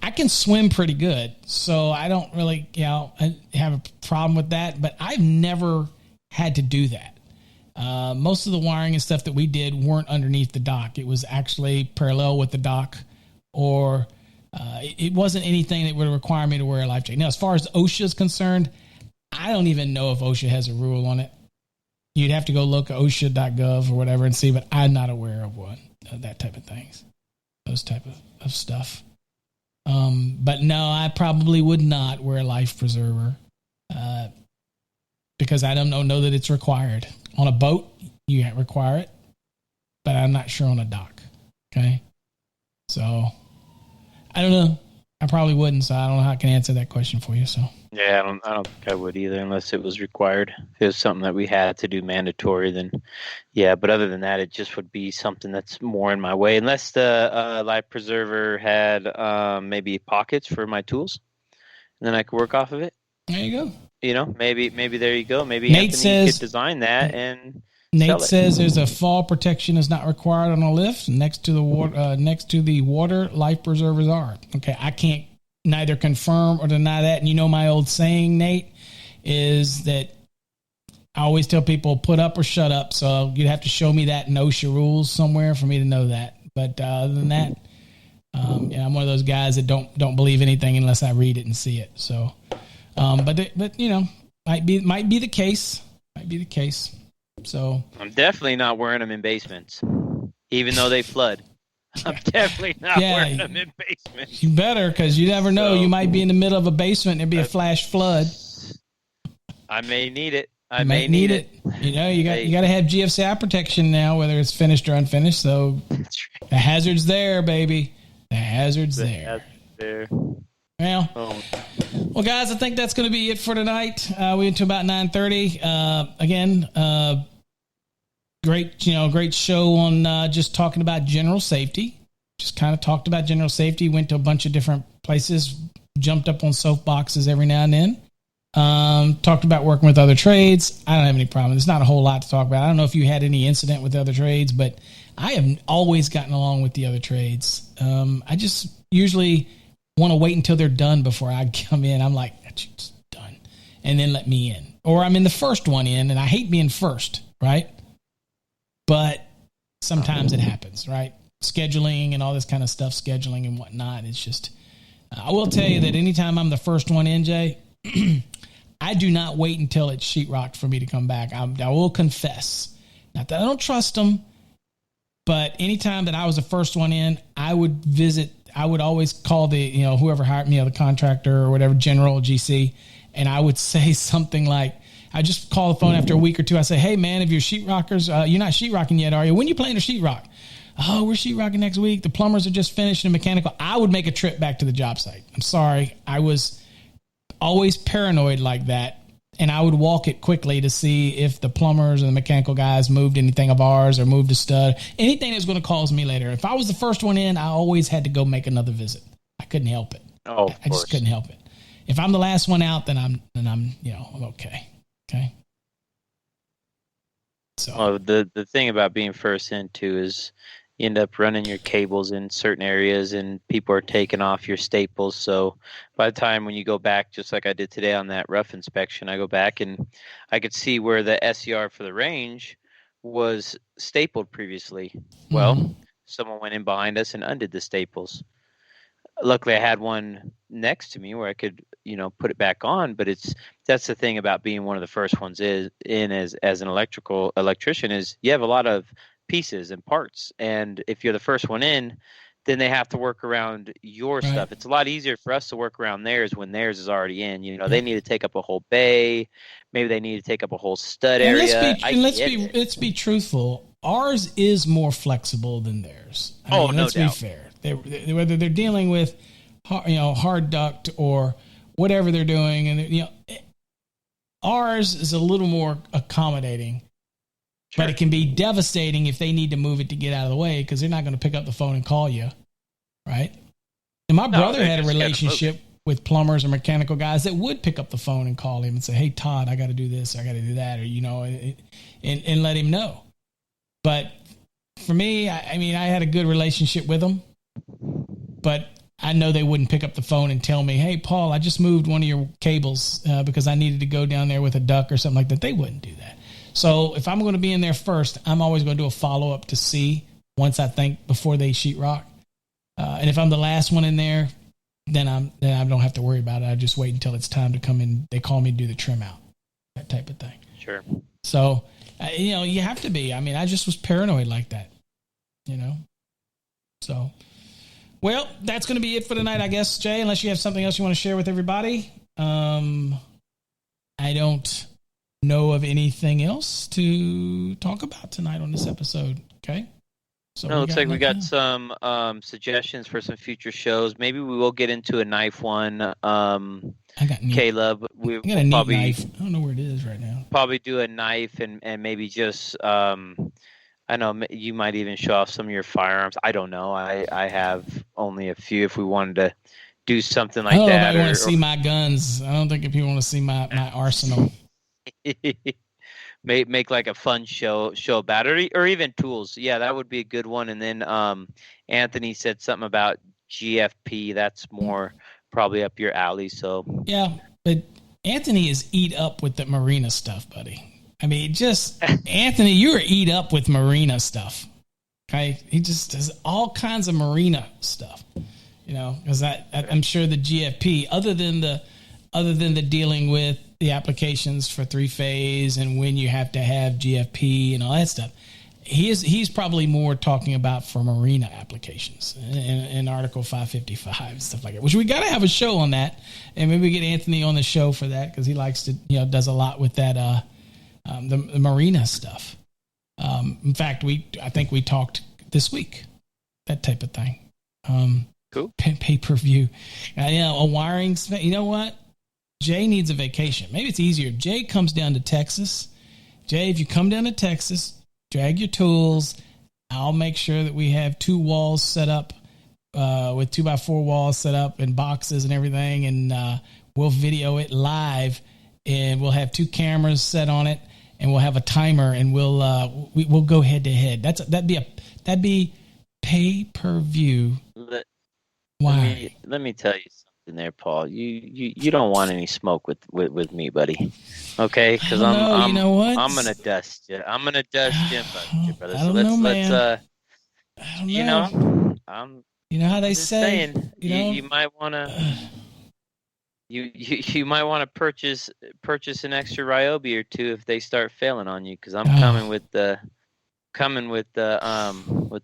I can swim pretty good, so I don't really, I have a problem with that, but I've never had to do that. Most of the wiring and stuff that we did weren't underneath the dock. It was actually parallel with the dock, or it wasn't anything that would require me to wear a life jacket. Now, as far as OSHA is concerned, I don't even know if OSHA has a rule on it. You'd have to go look at OSHA.gov or whatever and see, but I'm not aware of one, that type of things, those type of stuff. But no, I probably would not wear a life preserver because I don't know that it's required. On a boat, you require it, but I'm not sure on a dock. Okay. So I don't know. I probably wouldn't, so I don't know how I can answer that question for you. So yeah, I don't think I would either unless it was required. If it was something that we had to do mandatory, then yeah. But other than that, it just would be something that's more in my way. Unless the life preserver had maybe pockets for my tools, and then I could work off of it. There you go. Maybe there you go. Maybe Nate Anthony could design that and. Nate says there's a fall protection is not required on a lift. Next to the water, life preservers are. Okay, I can't neither confirm or deny that. And my old saying, Nate, is that I always tell people put up or shut up. So you'd have to show me that in OSHA rules somewhere for me to know that. But other than that, I'm one of those guys that don't believe anything unless I read it and see it. So, but might be the case. Might be the case. So I'm definitely not wearing them in basements, even though they flood. I'm definitely not wearing them in basements. You better, because you never know. You might be in the middle of a basement and there'd be a flash flood. I may need it. I may need it. You got to have GFCI protection now, whether it's finished or unfinished. So the hazard's there, baby. The hazard's there. Well, guys, I think that's going to be it for tonight. We went to about 9:30. Again, great show on just talking about general safety. Just kind of talked about general safety. Went to a bunch of different places. Jumped up on soapboxes every now and then. Talked about working with other trades. I don't have any problem. There's not a whole lot to talk about. I don't know if you had any incident with the other trades, but I have always gotten along with the other trades. I just usually want to wait until they're done before I come in. I'm like, it's done. And then let me in. Or I'm in the first one in, and I hate being first, right? But sometimes it happens, right? Scheduling and all this kind of stuff, scheduling and whatnot. It's just, I will tell you that anytime I'm the first one in, Jay, I do not wait until it's sheetrocked for me to come back. I will confess. Not that I don't trust them, but anytime that I was the first one in, I would always call the, whoever hired me, the contractor or whatever, general GC, and I would say something like, I just call the phone after a week or two. I say, hey, man, if you're sheetrockers, you're not sheetrocking yet, are you? When you planning to sheetrock? Oh, we're sheetrocking next week. The plumbers are just finished and mechanical. I would make a trip back to the job site. I'm sorry. I was always paranoid like that, and I would walk it quickly to see if the plumbers and the mechanical guys moved anything of ours or moved a stud, anything that's going to cause me later. If I was the first one in, I always had to go make another visit. I couldn't help it. I just couldn't help it. If I'm the last one out, then I'm I'm okay. Okay. So the thing about being first in too is you end up running your cables in certain areas and people are taking off your staples. So by the time when you go back, just like I did today on that rough inspection, I go back and I could see where the SCR for the range was stapled previously. Well, someone went in behind us and undid the staples. Luckily I had one next to me where I could, put it back on, but that's the thing about being one of the first ones as an electrician is you have a lot of pieces and parts, and if you're the first one in, then they have to work around your stuff. It's a lot easier for us to work around theirs when theirs is already in. They need to take up a whole bay, maybe they need to take up a whole stud area. Let's be truthful. Ours is more flexible than theirs. Let's be fair. Whether they're dealing with hard duct or whatever they're doing, and ours is a little more accommodating. Sure. But it can be devastating if they need to move it to get out of the way because they're not going to pick up the phone and call you, right? And my brother had a relationship with plumbers or mechanical guys that would pick up the phone and call him and say, hey, Todd, I got to do this, I got to do that, or, and let him know. But for me, I had a good relationship with them, but I know they wouldn't pick up the phone and tell me, hey, Paul, I just moved one of your cables because I needed to go down there with a duct or something like that. They wouldn't do that. So if I'm going to be in there first, I'm always going to do a follow-up to see once I think before they sheetrock. And if I'm the last one in there, then I don't have to worry about it. I just wait until it's time to come in. They call me to do the trim out, that type of thing. Sure. So, you have to be. I just was paranoid like that, So, well, that's going to be it for tonight, I guess, Jay, unless you have something else you want to share with everybody. I don't know of anything else to talk about tonight on this episode. Okay. So it looks like we got some suggestions for some future shows. Maybe we will get into a knife one. Caleb, I got a neat knife. I don't know where it is right now. Probably do a knife and maybe just I know you might even show off some of your firearms. I don't know. I have only a few. If we wanted to do something like that, I want to see my guns. I don't think if people want to see my arsenal. Make like a fun show about it, or even tools. Yeah, that would be a good one. And then Anthony said something about GFP. That's more probably up your alley. So yeah, but Anthony is eat up with the marina stuff, buddy. Anthony, you're eat up with marina stuff. Okay, he just does all kinds of marina stuff. Because I'm sure the GFP, other than the dealing with the applications for 3-phase and when you have to have GFP and all that stuff, he's probably more talking about for marina applications in Article 555 and stuff like that. Which we got to have a show on that, and maybe we get Anthony on the show for that because he likes to does a lot with that the marina stuff. In fact, I think we talked this week, that type of thing. Cool. Pay-per-view. A wiring. You know what? Jay needs a vacation. Maybe it's easier. Jay comes down to Texas. Jay, if you come down to Texas, drag your tools. I'll make sure that we have 2 walls set up with 2x4 walls set up and boxes and everything. And we'll video it live, and we'll have 2 cameras set on it, and we'll have a timer, and we'll go head to head. That'd be pay-per-view. Why? Let me tell you something there, Paul. You don't want any smoke with me, buddy. Okay, because I'm you know what? I'm gonna dust you. I'm gonna dust you, brother. I don't know, man. I don't know. You know how they say. Saying, you might want to. You might want to purchase an extra Ryobi or 2 if they start failing on you, because I'm coming with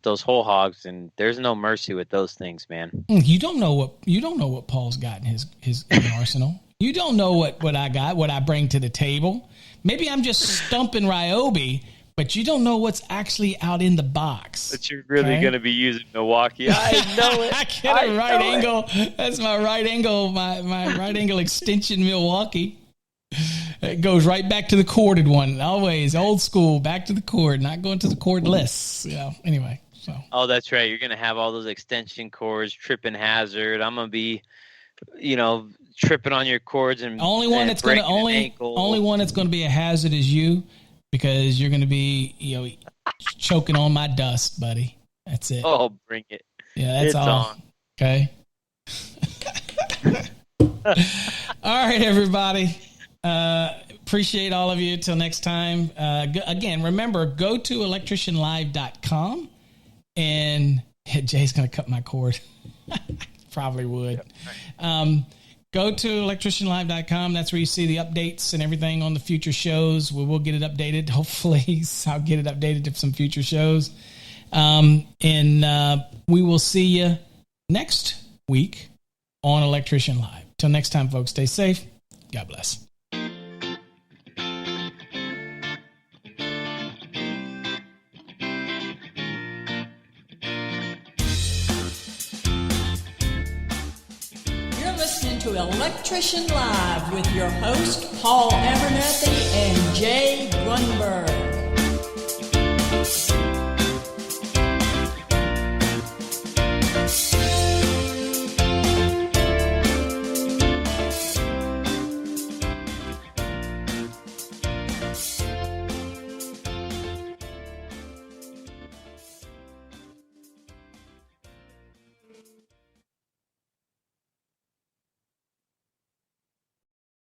those whole hogs, and there's no mercy with those things, man. You don't know what Paul's got in his arsenal. You don't know what I got, what I bring to the table. Maybe I'm just stumping Ryobi, but you don't know what's actually out in the box. But you're really going to be using Milwaukee. I know it. I get a right angle. That's my right angle. My right angle extension Milwaukee. It goes right back to the corded one. Always old school, back to the cord, not going to the cordless. Anyway. So. Oh, that's right. You're going to have all those extension cords, tripping hazard. I'm going to be, tripping on your cords and only one that's going to be a hazard is you, because you're going to be, choking on my dust, buddy. That's it. Oh, bring it. Yeah, that's all. On. Okay. All right, everybody. Appreciate all of you. Till next time. Again, remember, go to electricianlive.com, and Jay's going to cut my cord. Probably would. Go to electricianlive.com. That's where you see the updates and everything on the future shows. We will get it updated. Hopefully, I'll get it updated to some future shows. And we will see you next week on Electrician Live. Till next time, folks, stay safe. God bless. To Electrician Live with your host, Paul Abernathy and Jay Grunberg.